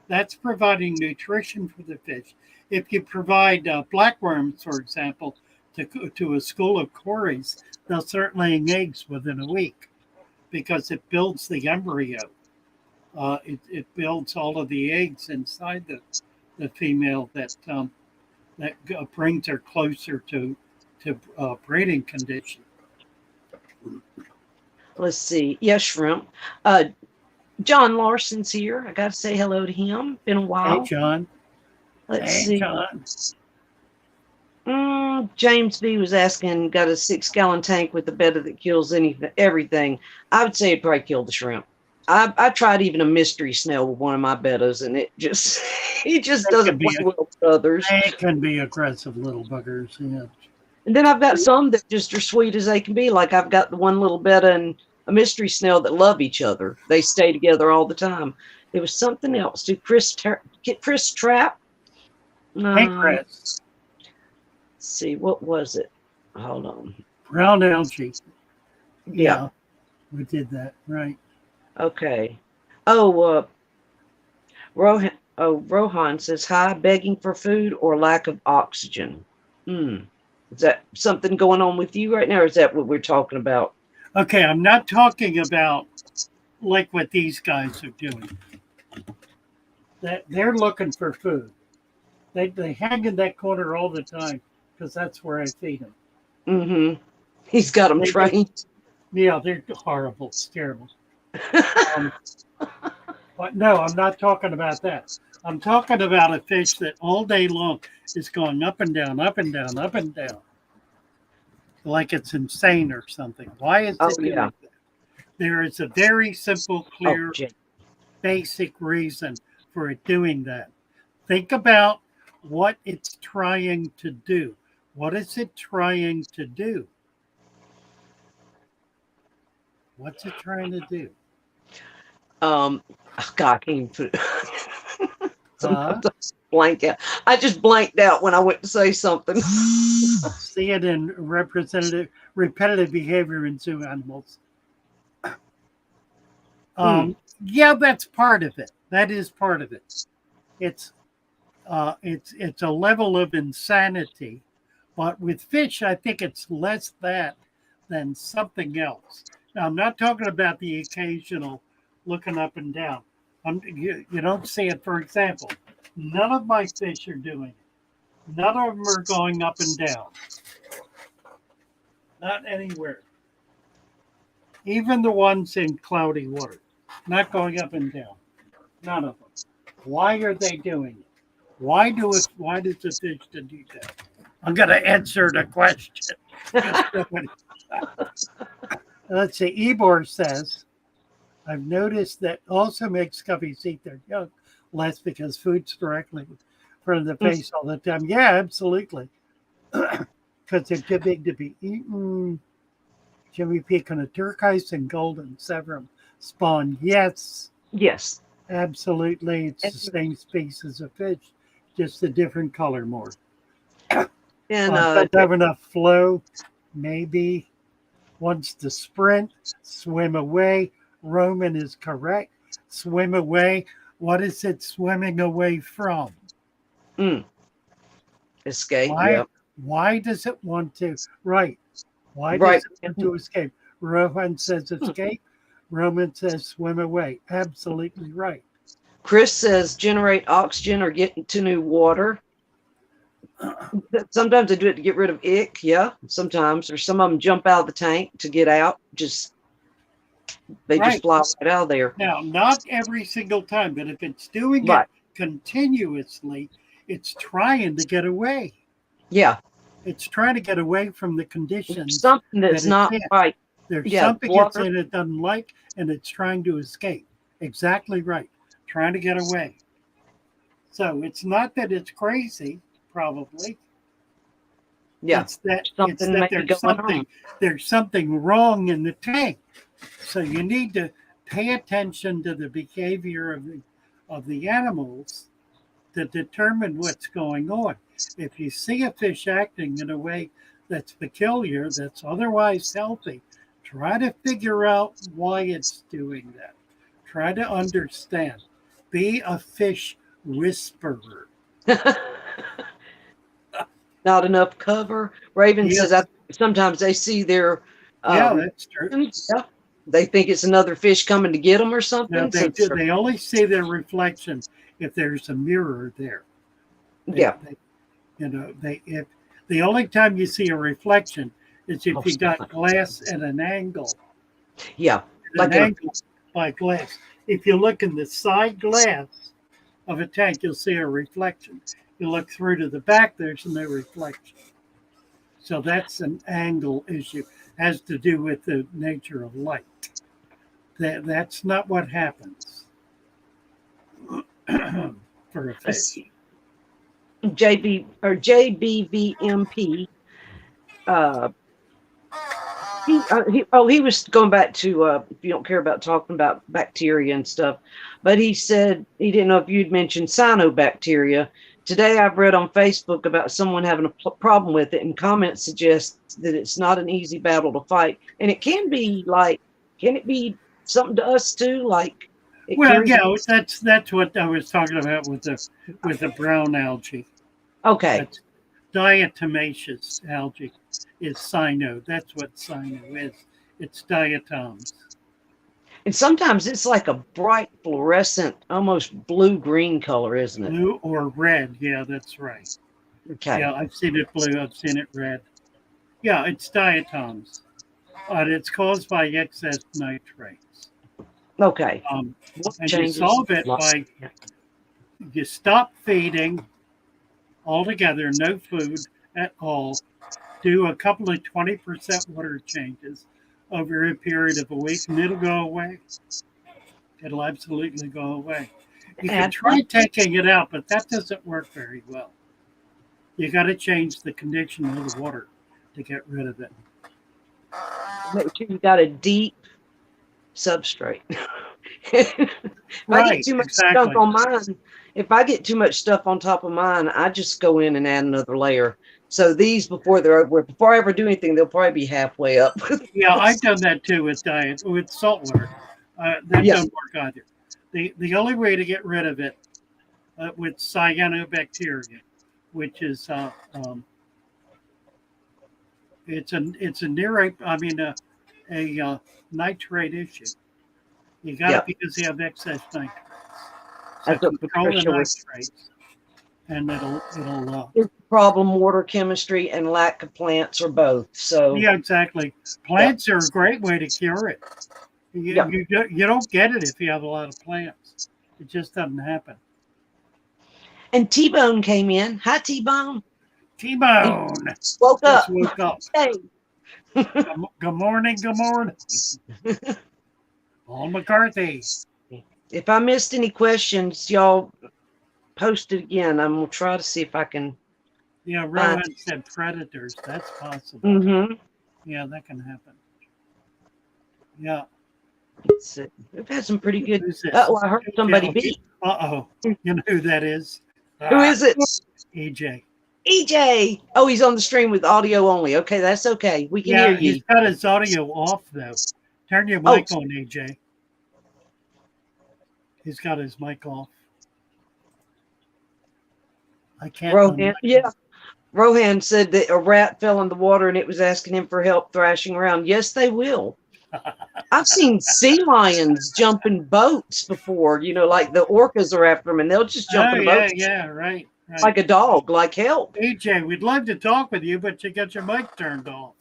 That's providing nutrition for the fish. If you provide blackworms, for example, to a school of cories, they'll start laying eggs within a week because it builds the embryo. It builds all of the eggs inside the female that brings her closer to breeding condition. Let's see. Yes, shrimp. John Larson's here. I got to say hello to him. Been a while. Hey, John. Let's see. John. James B was asking, got a 6-gallon tank with a betta that kills everything. I would say it'd probably kill the shrimp. I tried even a mystery snail with one of my bettas, and he just doesn't play well with others. They can be aggressive little buggers, yeah. And then I've got some that just are sweet as they can be. Like I've got the one little betta and a mystery snail that love each other. They stay together all the time. There was something else. Did Chris Trap? Hey, Chris. Let's see, what was it? Hold on. Brown algae. Yeah. We did that, right. Okay. Rohan says, hi, begging for food or lack of oxygen. Is that something going on with you right now, or is that what we're talking about? Okay, I'm not talking about like what these guys are doing. That they're looking for food. They hang in that corner all the time because that's where I feed them. Mm-hmm. He's got them trained. Yeah, they're horrible. It's terrible. But no, I'm not talking about that. I'm talking about a fish that all day long is going up and down, up and down, up and down. Like it's insane or something. Why is it doing that? There is a very simple, clear, basic reason for it doing that. Think about what it's trying to do. What is it trying to do? What's it trying to do? God, I can't even put it. Blank out. I just blanked out when I went to say something. See it in repetitive behavior in zoo animals. Yeah, that's part of it. That is part of it. It's a level of insanity, but with fish, I think it's less that than something else. Now, I'm not talking about the occasional looking up and down. You don't see it, for example. None of my fish are doing it. None of them are going up and down. Not anywhere. Even the ones in cloudy water, not going up and down. None of them. Why are they doing it? Why does the fish do that? I'm going to answer the question. Let's see. Ebor says, I've noticed that also makes guppies eat their young less because food's directly in front of the face all the time. Yeah, absolutely. Because they're too big to be eaten. Jimmy Peak on a turquoise and golden severum spawn. Yes. Yes. Absolutely. It's the same species of fish, just a different color more. And have enough flow, maybe. Wants to sprint, swim away. Roman is correct. Swim away. What is it swimming away from? Escape. Why does it want to? Right. Why Right. does it want to escape? Rohan says escape. Roman says swim away. Absolutely right. Chris says generate oxygen or get into new water. Sometimes they do it to get rid of ick. Yeah, sometimes. Or some of them jump out of the tank to get out. They just Right. fly right out of there. Now, not every single time, but if it's doing Right. it continuously, it's trying to get away. Yeah. It's trying to get away from the There's conditions something that that's it's not in. right. There's Yeah, something it's water. in it doesn't like, and it's trying to escape. Exactly right. Trying to get away. So it's not that it's crazy, probably. Yeah. It's that Something may be going on. there's something wrong in the tank. So you need to pay attention to the behavior of the animals to determine what's going on. If you see a fish acting in a way that's peculiar, that's otherwise healthy, try to figure out why it's doing that. Try to understand. Be a fish whisperer. Not enough cover. Raven Yes. says sometimes they see their Yeah, that's true. yeah, they think it's another fish coming to get them or something. Now they only see their reflection if there's a mirror there. Yeah. If the only time you see a reflection is if you got glass at an angle. Yeah. An angle by glass. If you look in the side glass of a tank, you'll see a reflection. You look through to the back, there's no reflection. So that's an angle issue. Has to do with the nature of light. That's not what happens for a fish. JBVMP. He was going back to if you don't care about talking about bacteria and stuff, but he said he didn't know if you'd mentioned cyanobacteria. Today I've read on Facebook about someone having a problem with it, and comments suggest that it's not an easy battle to fight, and it can be can it be something to us too? Well, yeah, that's what I was talking about with the brown algae. Okay. That's diatomaceous algae is cyano. That's what cyano is. It's diatoms. And sometimes it's like a bright fluorescent, almost blue-green color, isn't it? Blue or red. Yeah, that's right. Okay. Yeah, I've seen it blue. I've seen it red. Yeah, it's diatoms. And it's caused by excess nitrates. Okay. And you solve it by you stop feeding altogether, no food at all. Do a couple of 20% water changes over a period of a week, and it'll go away. It'll absolutely go away. You can try taking it out, but that doesn't work very well. You got to change the condition of the water to get rid of it. Make sure you got a deep substrate. If I get too much stuff on mine, if I get too much stuff on top of mine, I just go in and add another layer. So these, before I ever do anything, they'll probably be halfway up. Yeah, I've done that too with salt water. That doesn't work either. The only way to get rid of it with cyanobacteria, which is it's a nitrate issue. You got it because you have excess nitrates. So control the nitrates, and it'll it's problem water chemistry and lack of plants or both. So yeah, exactly. Plants are a great way to cure it. You don't get it if you have a lot of plants. It just doesn't happen. And T-Bone came in. Hi, T-Bone. T-Bone woke up. Hey. Good morning. Good morning. Paul McCarthy. If I missed any questions, y'all post it again. I'm gonna try to see if I can. Yeah, Rowan said predators. That's possible. Mm-hmm. Yeah, that can happen. Yeah. We've had some pretty good. Oh, I heard somebody beat. Uh-oh. You know who that is? Who is it? EJ. EJ. Oh, he's on the stream with audio only. Okay, that's okay. We can hear you. He's got his audio off, though. Turn your mic on, EJ. He's got his mic off. I can't. Yeah. Rohan said that a rat fell in the water and it was asking him for help thrashing around. Yes, they will. I've seen sea lions jump in boats before, like the orcas are after them and they'll just jump Oh, in yeah, boats yeah, right. like a dog, like help. EJ, we'd love to talk with you, but you got your mic turned off.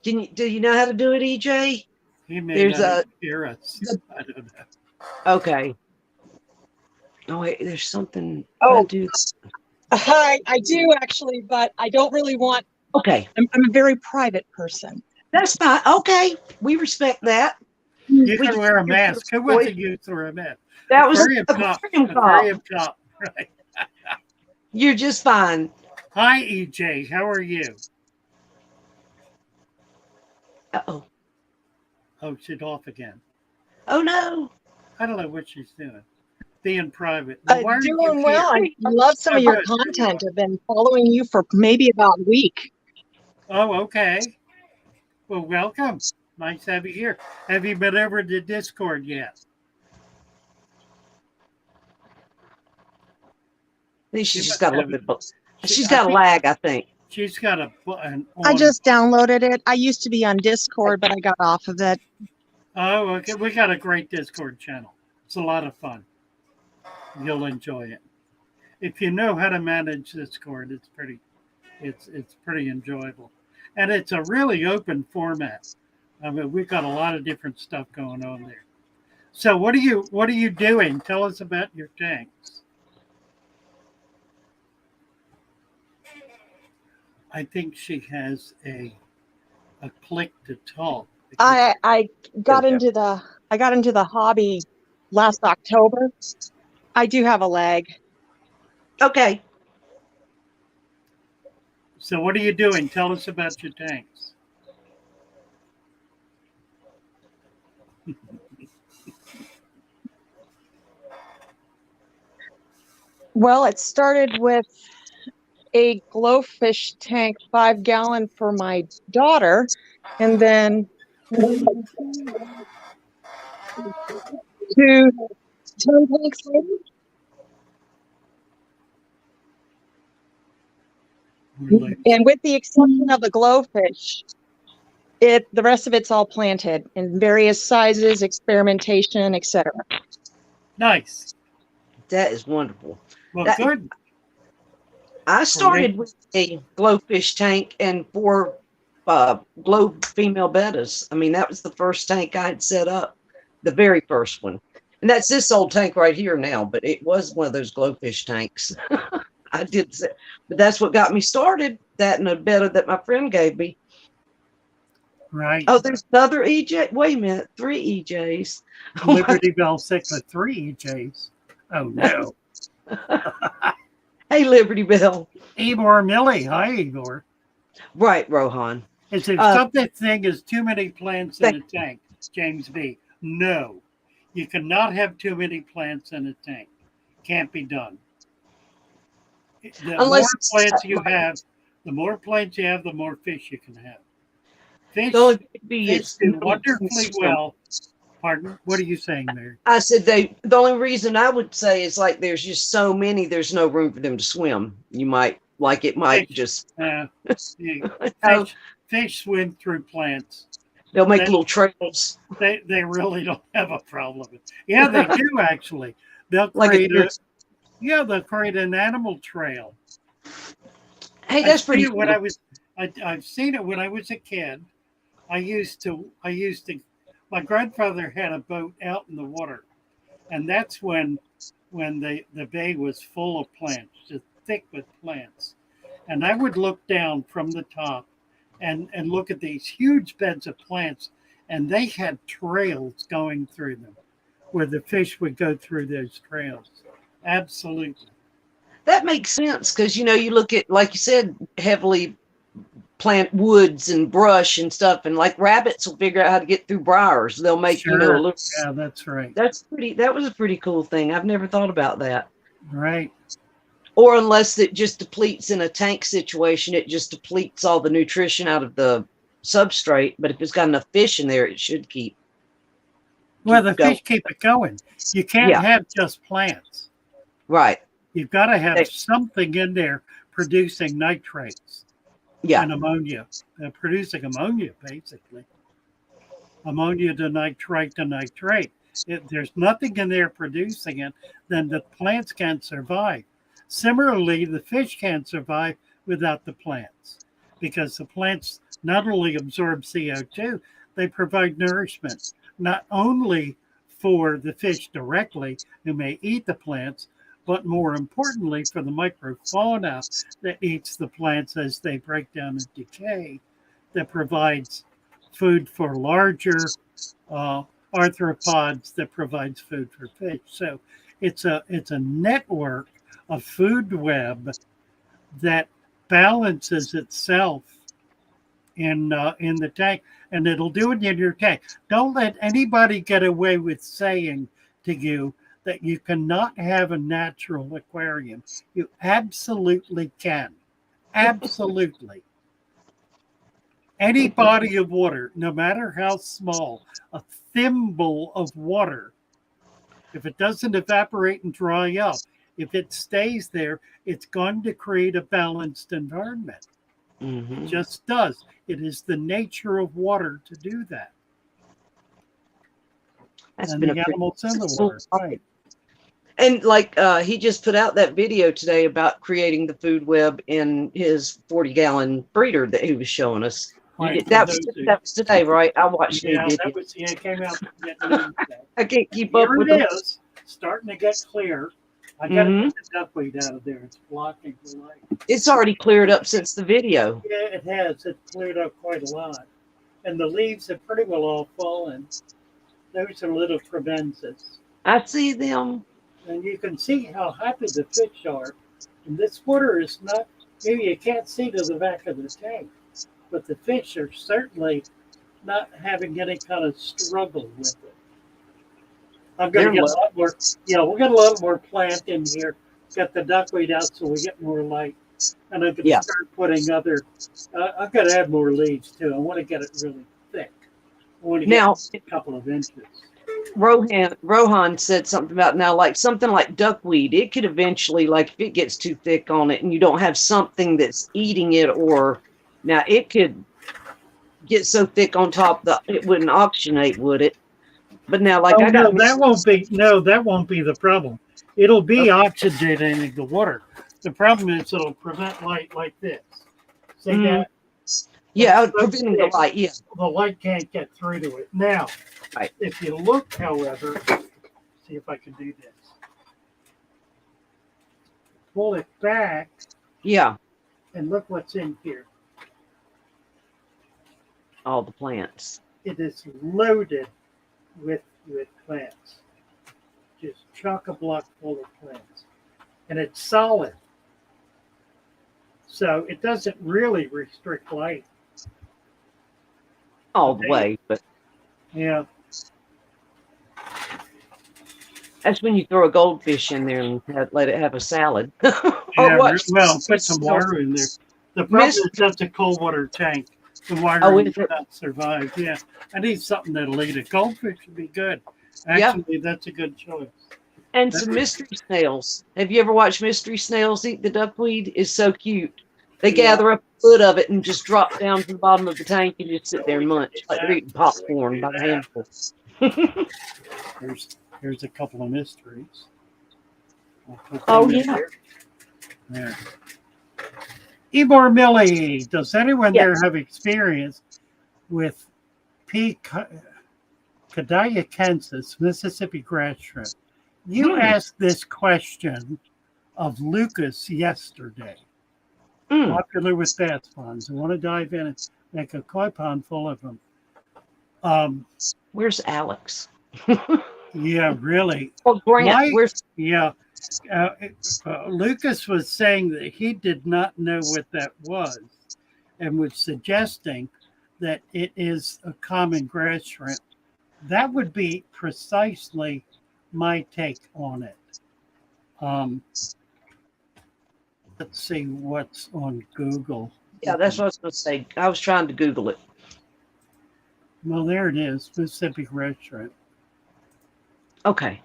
Do you know how to do it, EJ? He may There's not hear us. I don't know. Okay. Oh wait, there's something. Oh. I do. Hi, I do actually, but I don't really want. Okay, I'm a very private person. that's fine. Okay, we respect that. You We can wear a just- mask. Who wasn't used to wear a mask? That was Aquarium a cop. aquarium cop. Aquarium cop. Right. You're just fine. Hi, EJ. How are you? Uh-oh. Oh, she's off again. Oh no. I don't know what she's doing. Being private. Why are you Doing here? well. I love some of your Good. content. I've been following you for maybe about a week. Oh, okay. Well, welcome. Nice to have you here. Have you been over to Discord yet? I think she's She just got a must little bit. have- She's I got a think lag, I think. She's got a button on. I just downloaded it. I used to be on Discord, but I got off of it. Oh, okay. We got a great Discord channel. It's a lot of fun. You'll enjoy it. If you know how to manage Discord, it's pretty enjoyable. And it's a really open format. I mean, we've got a lot of different stuff going on there. So what are you doing? Tell us about your tanks. I think she has a click to talk. I got into the hobby last October. I do have a lag. Okay. So what are you doing? Tell us about your tanks. Well, it started with a glowfish tank, 5-gallon for my daughter, and then 2 10 tanks later. And with the exception of the glowfish, the rest of it's all planted in various sizes, experimentation, etc. Nice. That is wonderful. Well, That- good. I started with a glowfish tank and 4 glow female bettas. I mean, that was the first tank I had set up, the very first one. And that's this old tank right here now, but it was one of those glowfish tanks. I did, but that's what got me started. That and a betta that my friend gave me. Right. Oh, there's another EJ. Wait a minute, 3 EJs. Liberty Bell Cichlid 3 EJs. Oh no. Hey, Liberty Bell. Igor Millie. Hi, Igor. Right, Rohan. Is there something thing as too many plants in a tank, James B? No. You cannot have too many plants in a tank. Can't be done. The Unless more plants you have, the more plants you have, the more fish you can have. Fish, fish do wonderfully well. Pardon? What are you saying, Mary? I said the only reason I would say is like there's just so many, there's no room for them to swim. You might Fish, just fish swim through plants. they'll make little trails. They really don't have a problem with it. Yeah, they do actually. They'll Like create they'll create an animal trail. Hey, that's pretty cool. I've seen it when I was a kid. I used to my grandfather had a boat out in the water, and that's when the bay was full of plants, just thick with plants. And I would look down from the top and look at these huge beds of plants, and they had trails going through them where the fish would go through those trails. Absolutely. That makes sense because you look at, like you said, heavily plant woods and brush and stuff, and like rabbits will figure out how to get through briars. They'll make a little. Yeah, that's right. That was a pretty cool thing. I've never thought about that. Right. Or unless it just depletes in a tank situation, it just depletes all the nutrition out of the substrate. But if it's got enough fish in there, it should keep. Well, the fish keep it going. You can't have just plants. Right. You've got to have something in there producing nitrates Yeah. and ammonia. They're producing ammonia, basically. Ammonia to nitrate to nitrate. If there's nothing in there producing it, then the plants can't survive. Similarly, the fish can't survive without the plants because the plants not only absorb CO2, they provide nourishment, not only for the fish directly who may eat the plants, but more importantly for the microfauna that eats the plants as they break down and decay, that provides food for larger arthropods, that provides food for fish. So it's a network, a food web that balances itself in the tank, and it'll do it in your tank. Don't let anybody get away with saying to you that you cannot have a natural aquarium. You absolutely can. Absolutely. Any body of water, no matter how small, a thimble of water, if it doesn't evaporate and dry up, if it stays there, it's going to create a balanced environment. Mm-hmm. It just does. It is the nature of water to do that. That's And been the a animals in the water, right? And like he just put out that video today about creating the food web in his 40-gallon breeder that he was showing us. Right. That was today, right? I watched Yeah, it. that was, yeah, it came out. Today. I can't keep up Here with it them. is, starting to get clear. I got to get the duckweed out of there. It's blocking the light. It's already cleared up since the video. Yeah, it has. It's cleared up quite a lot. And the leaves have pretty well all fallen. Those are little provensis. I see them. And you can see how happy the fish are. And this water is not, maybe you can't see to the back of the tank, but the fish are certainly not having any kind of struggle with it. I'm going to get a lot more, we'll get a lot more plant in here. Get the duckweed out so we get more light. And I'm going to start putting other, I've got to add more leaves too. I want to get it really thick. I want to get a couple of inches. Rohan said something about now, like something like duckweed. It could eventually, like if it gets too thick on it and you don't have something that's eating it, or now it could get so thick on top that it wouldn't oxygenate, would it? But now, like that won't be the problem. It'll be oxygenating the water. The problem is it'll prevent light like this. See that? Yeah, preventing the light. Yeah, the light can't get through to it. Now, if you look, however, see if I can do this. Pull it back. Yeah. And look what's in here. All the plants. It is loaded with plants. Just chock-a-block full of plants. And it's solid. So it doesn't really restrict light. All the way, but yeah. That's when you throw a goldfish in there and let it have a salad. Well, put some water in there. The problem is that's a cold water tank. The water will not survive. Yeah, I need something that'll eat it. Goldfish would be good. Actually, that's a good choice. And some mystery snails. Have you ever watched mystery snails eat the duckweed? It's so cute. They gather up a foot of it and just drop down to the bottom of the tank and just sit there and munch like they're eating popcorn by the handful. Here's a couple of mysteries. Oh yeah. There. Ebor Millie, does anyone there have experience with P. cadayacensis, Mississippi grass shrimp? You asked this question of Lucas yesterday. Popular with bass ponds. I want to dive in and make a koi pond full of them. Where's Alex? Yeah, really. Oh, Grant, Lucas was saying that he did not know what that was and was suggesting that it is a common grass shrimp. That would be precisely my take on it. Let's see what's on Google. Yeah, that's what I was going to say. I was trying to Google it. Well, there it is, Mississippi grass shrimp. Okay.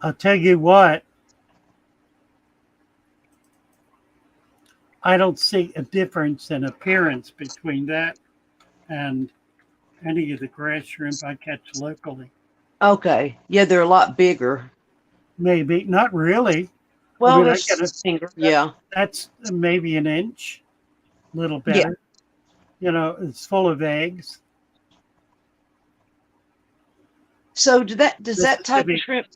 I'll tell you what, I don't see a difference in appearance between that and any of the grass shrimp I catch locally. Okay. Yeah, they're a lot bigger. Maybe not really. Well, I mean, there's finger. Yeah. that's maybe an inch, a little Yeah. better. You know, it's full of eggs. So does that type of Mississippi. shrimp,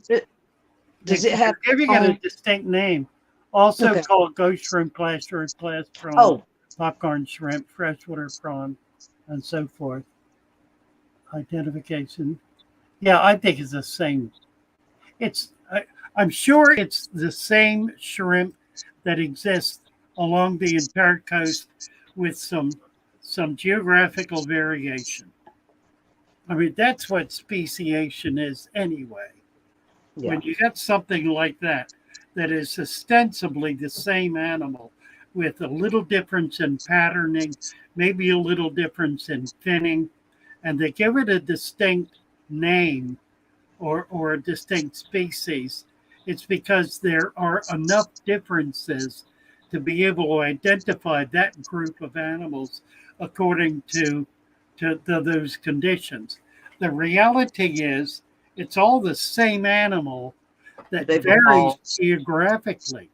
does it have They're giving it a own- distinct name. Also Okay. called ghost shrimp, class shrimp, class prawn, Oh, popcorn shrimp, freshwater prawn, and so forth. Identification. Yeah, I think it's the same. I'm sure it's the same shrimp that exists along the entire coast with some geographical variation. I mean, that's what speciation is anyway. yeah. When you got something like that is ostensibly the same animal with a little difference in patterning, maybe a little difference in finning, and they give it a distinct name or a distinct species, it's because there are enough differences to be able to identify that group of animals according to those conditions. The reality is it's all the same animal that They've varies evolved. geographically.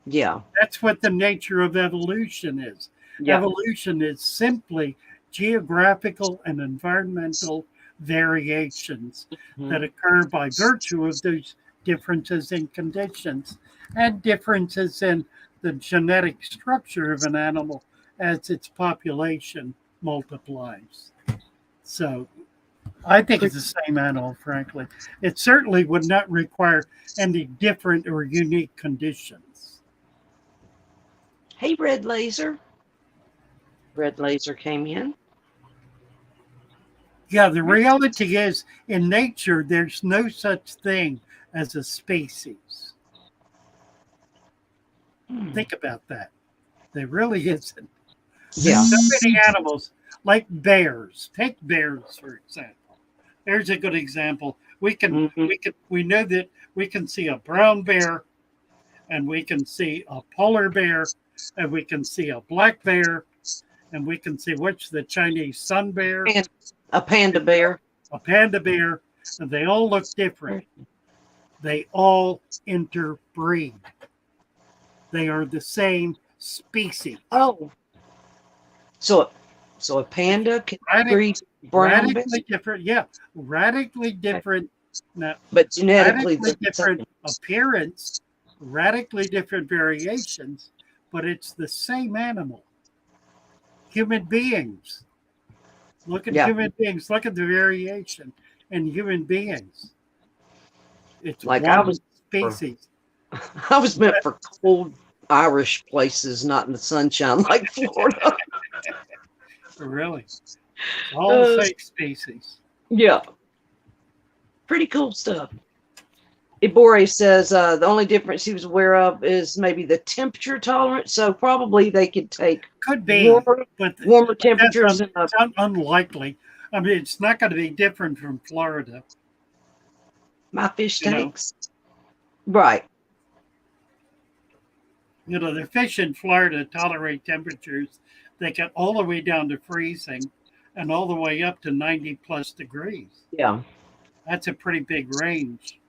Yeah. That's what the nature of evolution is. Yeah. Evolution is simply geographical and environmental variations that occur by virtue of those differences in conditions and differences in the genetic structure of an animal as its population multiplies. So I think it's the same animal, frankly. It certainly would not require any different or unique conditions. Hey, Red Laser. Red Laser came in. Yeah, the reality is in nature, there's no such thing as a species. Think about that. There really isn't. Yeah. There's so many animals, like bears. Take bears, for example. There's a good example. We know that we can see a brown bear, and we can see a polar bear, and we can see a black bear, and we can see what's the Chinese sun bear, And a panda bear. a panda bear, and they all look different. They all interbreed. They are the same species. Oh. So a panda can breed brown bears, Radically different, yeah. Radically different. Now, but genetically radically they're the same. different appearance, radically different variations, but it's the same animal. Human beings. Look at Yeah. human beings. Look at the variation in human beings. It's Like one I was species. I was meant for cold Irish places, not in the sunshine like Florida. Really. All the same species. Yeah. Pretty cool stuff. Ibore says the only difference he was aware of is maybe the temperature tolerance. So probably they could take Could be, warmer but temperatures. It's unlikely. I mean, it's not going to be different from Florida. My fish You know. tanks. Right. You know, the fish in Florida tolerate temperatures that get all the way down to freezing and all the way up to 90 plus degrees. Yeah. That's a pretty big range.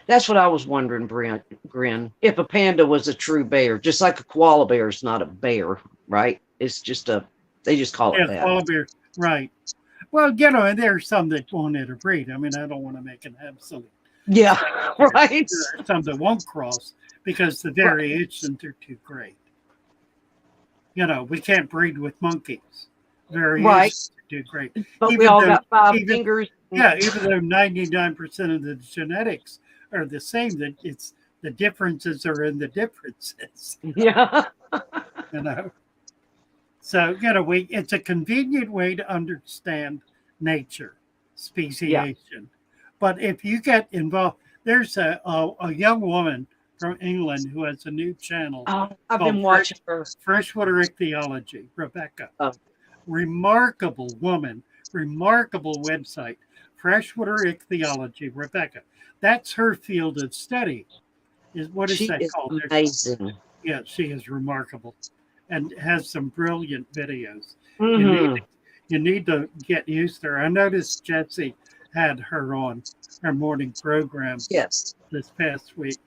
That's what I was wondering, Grin. If a panda was a true bear, just like a koala bear is not a bear, right? It's just they just call it Yeah, that. koala bear, right. Well, you know, and there are some that won't interbreed. I mean, I don't want to make an absolute. Yeah, right. There are some that won't cross because the variations are too great. You know, we can't breed with monkeys. Variations are too great. But Even we all though- got five even- fingers. Yeah, even though 99% of the genetics are the same, that it's the differences are in the differences. Yeah. You know. So, you know, it's a convenient way to understand nature, speciation. But if you get involved, there's a young woman from England who has a new channel, Oh, I've called been watching her. Freshwater Ichthyology, Rebecca. Oh. Remarkable woman, remarkable website, Freshwater Ichthyology, Rebecca. That's her field of study. What is She that is called? amazing. Yeah, she is remarkable and has some brilliant videos. Mm-hmm. You need to get used to her. I noticed Jesse had her on her morning program Yes. this past week.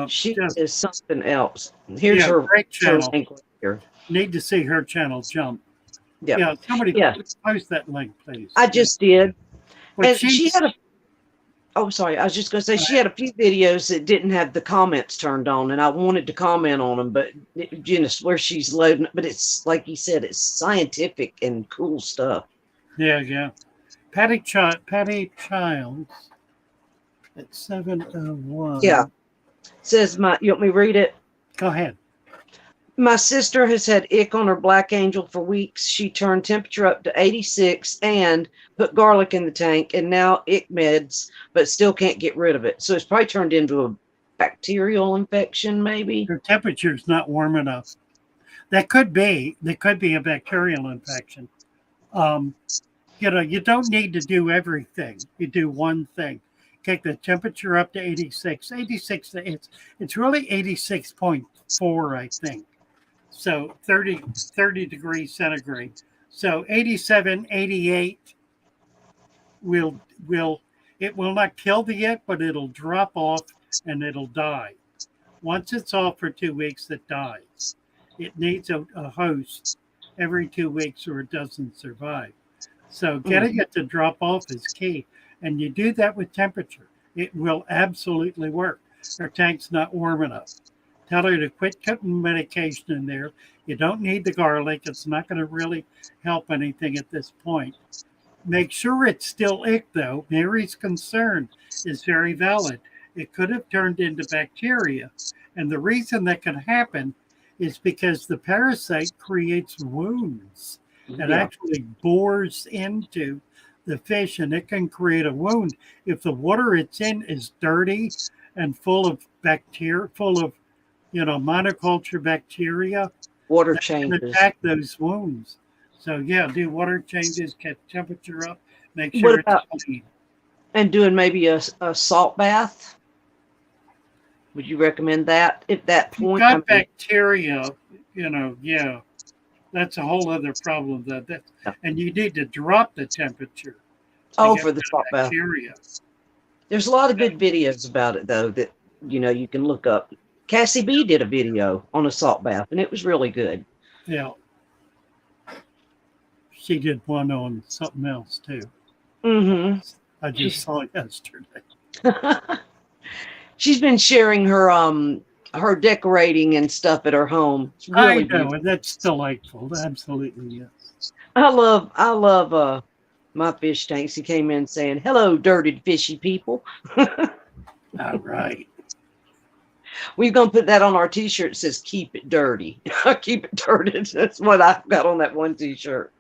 She Just, is something else. Here's yeah, her, great her channel. link right here. Need to see her channel jump. Yep. Yeah, somebody Yeah. post that link, please. I just did. But And she had a, oh, sorry. I was just going to say she had a few videos that didn't have the comments turned on, and I wanted to comment on them, but you know, where she's loading, but it's like you said, it's scientific and cool stuff. Yeah. Patty Childs at 7:01. Yeah. Says you want me to read it? Go ahead. My sister has had ick on her Black Angel for weeks. She turned temperature up to 86 and put garlic in the tank, and now ick meds, but still can't get rid of it. So it's probably turned into a bacterial infection, maybe. Her temperature's not warm enough. That could be. There could be a bacterial infection. You know, you don't need to do everything. You do one thing. Take the temperature up to 86. 86. It's really 86.4, I think. So 30 degrees centigrade. So 87, 88 it will not kill the ick, but it'll drop off and it'll die. Once it's off for 2 weeks, it dies. It needs a host every 2 weeks or it doesn't survive. So getting it to drop off is key. And you do that with temperature. It will absolutely work. Her tank's not warm enough. Tell her to quit putting medication in there. You don't need the garlic. It's not going to really help anything at this point. Make sure it's still ick, though. Mary's concern is very valid. It could have turned into bacteria. And the reason that can happen is because the parasite creates wounds. It actually bores into the fish and it can create a wound. If the water it's in is dirty and full of bacteria, full of, monoculture bacteria, Water changes. can attack those wounds. So yeah, do water changes, get temperature up, make sure it's clean. And doing maybe a salt bath? Would you recommend that at that point? If you've got bacteria, yeah. That's a whole other problem. And you need to drop the temperature. For the salt bath. Bacteria. There's a lot of good videos about it, though, that, you can look up. Cassie B did a video on a salt bath, and it was really good. Yeah. She did one on something else, too. Mm-hmm. I just saw it yesterday. She's been sharing her decorating and stuff at her home. It's really I know, beautiful. and that's delightful. Absolutely, yes. I love my fish tanks. He came in saying, "Hello, dirty fishy people." All right. We're gonna put that on our T-shirt. It says "Keep it dirty." Keep it dirty. That's what I've got on that one T-shirt.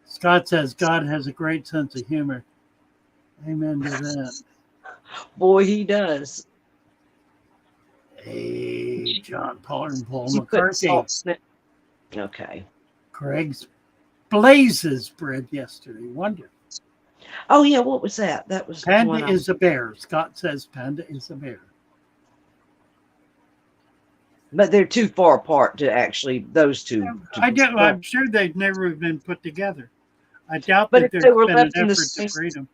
Scott says God has a great sense of humor. Amen to that. Boy, he does. Hey, John Pollard and Paul You put McCarthy. Okay. Craig's Blazes bread yesterday. Wonderful. Oh yeah, what was that? That was the Panda one is a bear. Scott says Panda is a bear. But they're too far apart to actually those two. I'm sure they've never been put together. I doubt But that if there's they were been an left in the effort same, to breed them.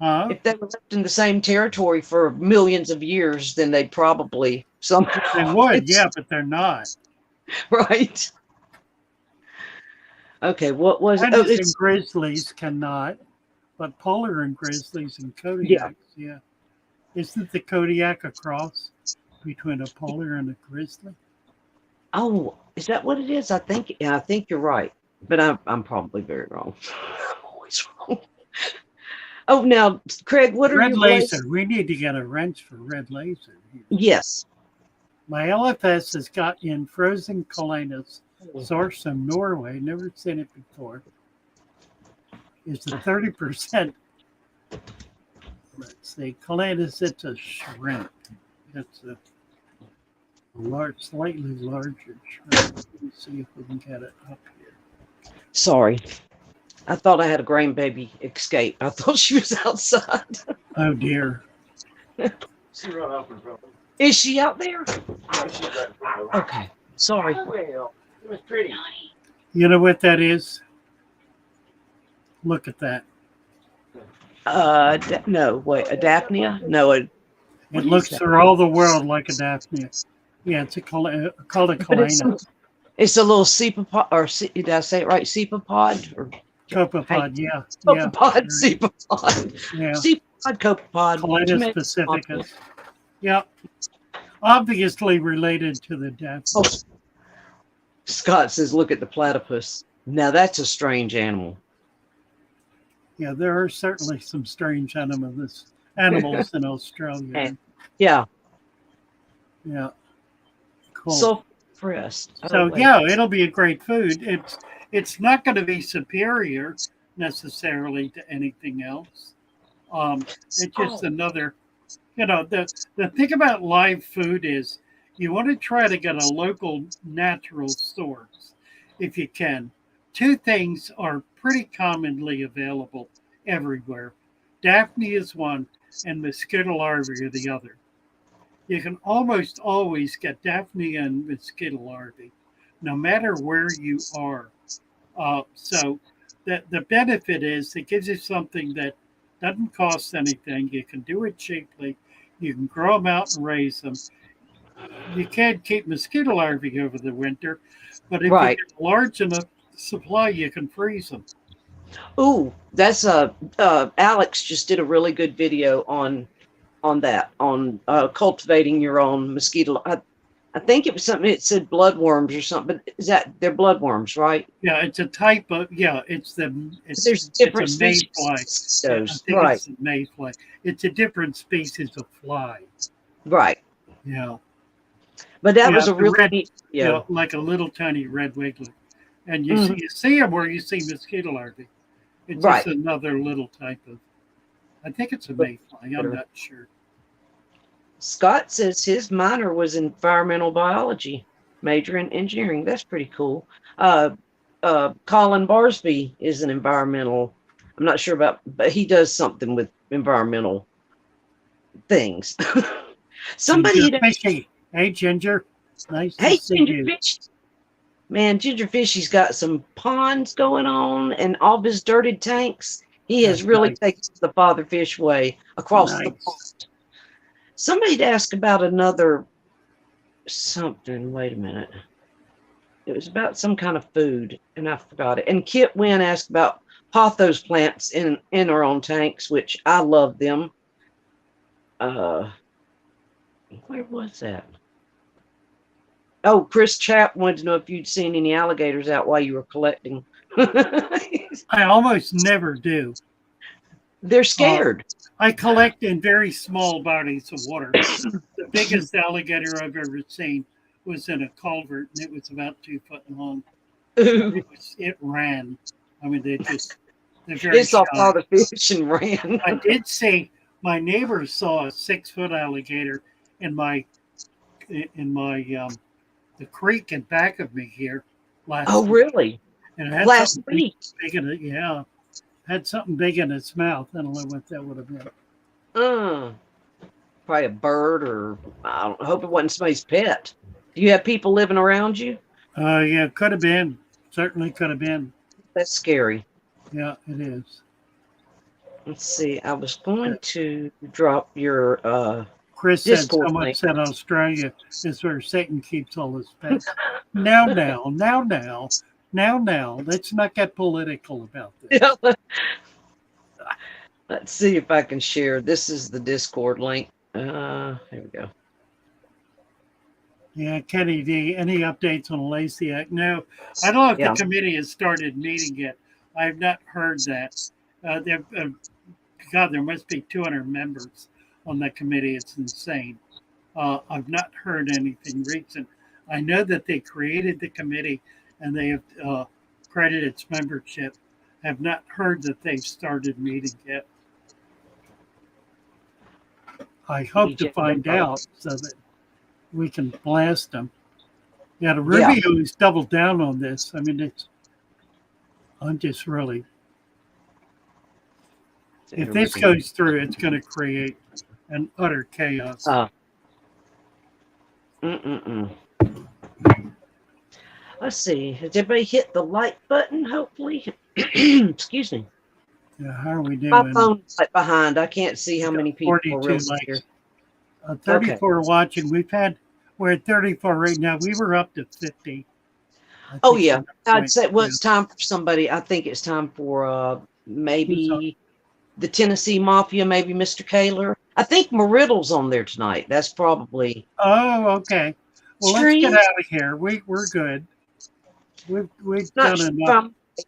Huh? if they were left in the same territory for millions of years, then they'd probably They would, yeah, but they're not. Right. Okay, what was it? Pandas and grizzlies cannot, but polar and grizzlies and Kodiaks, yeah. Isn't the Kodiak a cross between a polar and a grizzly? Oh, is that what it is? I think you're right, but I'm probably very wrong. I'm always wrong. Oh, now, Craig, what are Red your laser. We need to get a wrench for red laser here. Yes. My LFS has got in frozen Calanus, sourced from Norway. Never seen it before. It's a 30%. Let's see, Calanus. It's a shrimp. It's a slightly larger shrimp. Let's see if we can get it up here. Sorry. I thought I had a grandbaby escape. I thought she was outside. Oh dear. It Is she out there? Okay. Sorry. You know what that is? Look at that. No, wait, a Daphnia? No, It looks for all the world like a Daphnia. Yeah, it's called a but Kalena. it's a little cepapod, or did I say it right? Cepapod? Or Copepod, yeah. copepod, cepapod. Yeah. Cepapod, copepod. Kalena specificus. Yeah. Obviously related to the Daphnia. Oh, Scott says, look at the platypus. Now that's a strange animal. Yeah, there are certainly some strange animals in Australia. Yeah. Yeah. Cool. So pressed. So yeah, it'll be a great food. It's not going to be superior necessarily to anything else. It's just another, the thing about live food is you want to try to get a local natural source if you can. Two things are pretty commonly available everywhere. Daphne is one and mosquito larvae are the other. You can almost always get Daphne and mosquito larvae, no matter where you are. So the benefit is it gives you something that doesn't cost anything. You can do it cheaply. You can grow them out and raise them. You can't keep mosquito larvae over the winter, but if you get a large enough supply, you can freeze them. Ooh, that's Alex just did a really good video on that, on cultivating your own mosquito. I think it was something, it said bloodworms or something, but they're bloodworms, right? Yeah, it's a type of, there's different it's a mayfly. species. Right. It's a mayfly. It's a different species of fly. Right. Yeah. But that was a really neat, like a little tiny red wiglet. And you see them where you see mosquito larvae. It's just another little type of, I think it's a mayfly. I'm not sure. Scott says his minor was environmental biology, major in engineering. That's pretty cool. Colin Barsby is an environmental, I'm not sure about, but he does something with environmental things. Somebody Fishy. Hey, Ginger. Nice to see Ginger you. Fish. Man, Ginger Fishy's got some ponds going on and all of his dirted tanks. He has really taken the father fish way across the pond. Somebody'd asked about another something. Wait a minute. It was about some kind of food, and I forgot it. And Kit Wynn asked about pothos plants in our own tanks, which I love them. Where was that? Oh, Chris Chapp wanted to know if you'd seen any alligators out while you were collecting. I almost never do. They're scared. I collect in very small bodies of water. The biggest alligator I've ever seen was in a culvert, and it was about 2 foot long. It ran. I mean, they're very It saw all the fish and ran. I did see my neighbor saw a 6 foot alligator in the creek in back of me here last week. Really? And it had last week? Big in it, yeah. Had something big in its mouth. I don't know what that would have been. Probably a bird, or I hope it wasn't somebody's pet. Do you have people living around you? Yeah, could have been. Certainly could have been. That's scary. Yeah, it is. Let's see. I was going to drop your Chris said someone said Australia is where Satan keeps all his pets. Now. Let's not get political about this. Let's see if I can share. This is the Discord link. Here we go. Yeah, Kenny D, any updates on Lasiak? No, I don't know if the committee has started meeting yet. I have not heard that. God, there must be 200 members on that committee. It's insane. I've not heard anything recent. I know that they created the committee and they have credited its membership. I have not heard that they've started meeting yet. I hope to find out so that we can blast them. Yeah, the Rubio has doubled down on this. I mean, I'm just really, if this goes through, it's going to create an utter chaos. Mm-mm-mm. Let's see. Has everybody hit the like button, hopefully? Excuse me. Yeah, how are we My doing? phone's like behind. I can't see how many people are 42 really here. likes. 34 watching. We're at 34 right now. We were up to 50. Oh, yeah. I'd say, well, yeah. it's time for somebody. I think it's time for Who's maybe the Tennessee Mafia, maybe Mr. Kaler. I think Mariddle's on there tonight. That's probably. Oh, okay. Well, let's get out of here. We're good. We've Not done sure enough but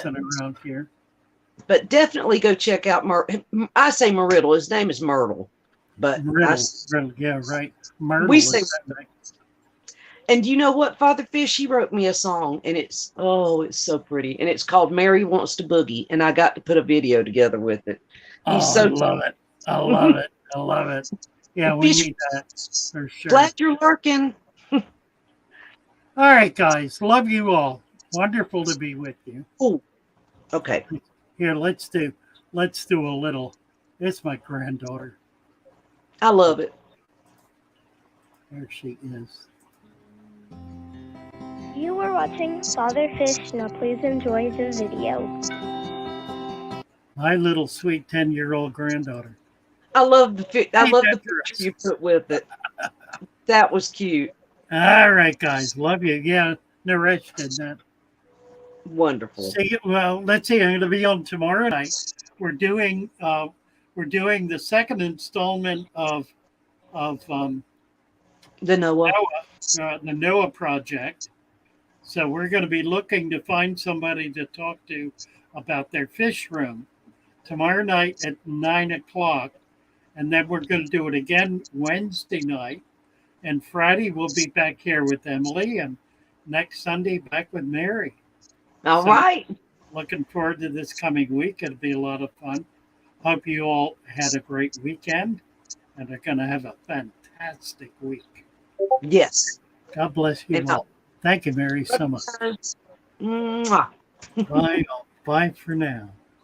horsing around here. but definitely go check out I say Mariddle. His name is Myrtle, but Riddle, yeah, right. Myrtle we is say. that right? And you know what, Father Fish? He wrote me a song, and it's so pretty, and it's called "Mary Wants to Boogie," and I got to put a video together with it. He's Oh, so I love it. I love it. I love it. Yeah, we Fish, need that for sure. glad you're lurking. All right, guys. Love you all. Wonderful to be with you. Oh, okay. Here, let's do a little. It's my granddaughter. I love it. There she is. You are watching Father Fish. Now please enjoy the video. My little sweet 10-year-old granddaughter. I love the picture Dangerous. you put with it. That was cute. All right, guys. Love you. Yeah, Naresh did that. Wonderful. Well, let's see. I'm going to be on tomorrow night. We're doing the second installment of The Noah. the Noah project. So we're going to be looking to find somebody to talk to about their fish room tomorrow night at 9:00, and then we're going to do it again Wednesday night, and Friday we'll be back here with Emily, and next Sunday back with Mary. All right. Looking forward to this coming week. It'll be a lot of fun. Hope you all had a great weekend and are going to have a fantastic week. Yes. God bless you all. Thank you, Mary, so much. Mwah. Bye. Bye for now.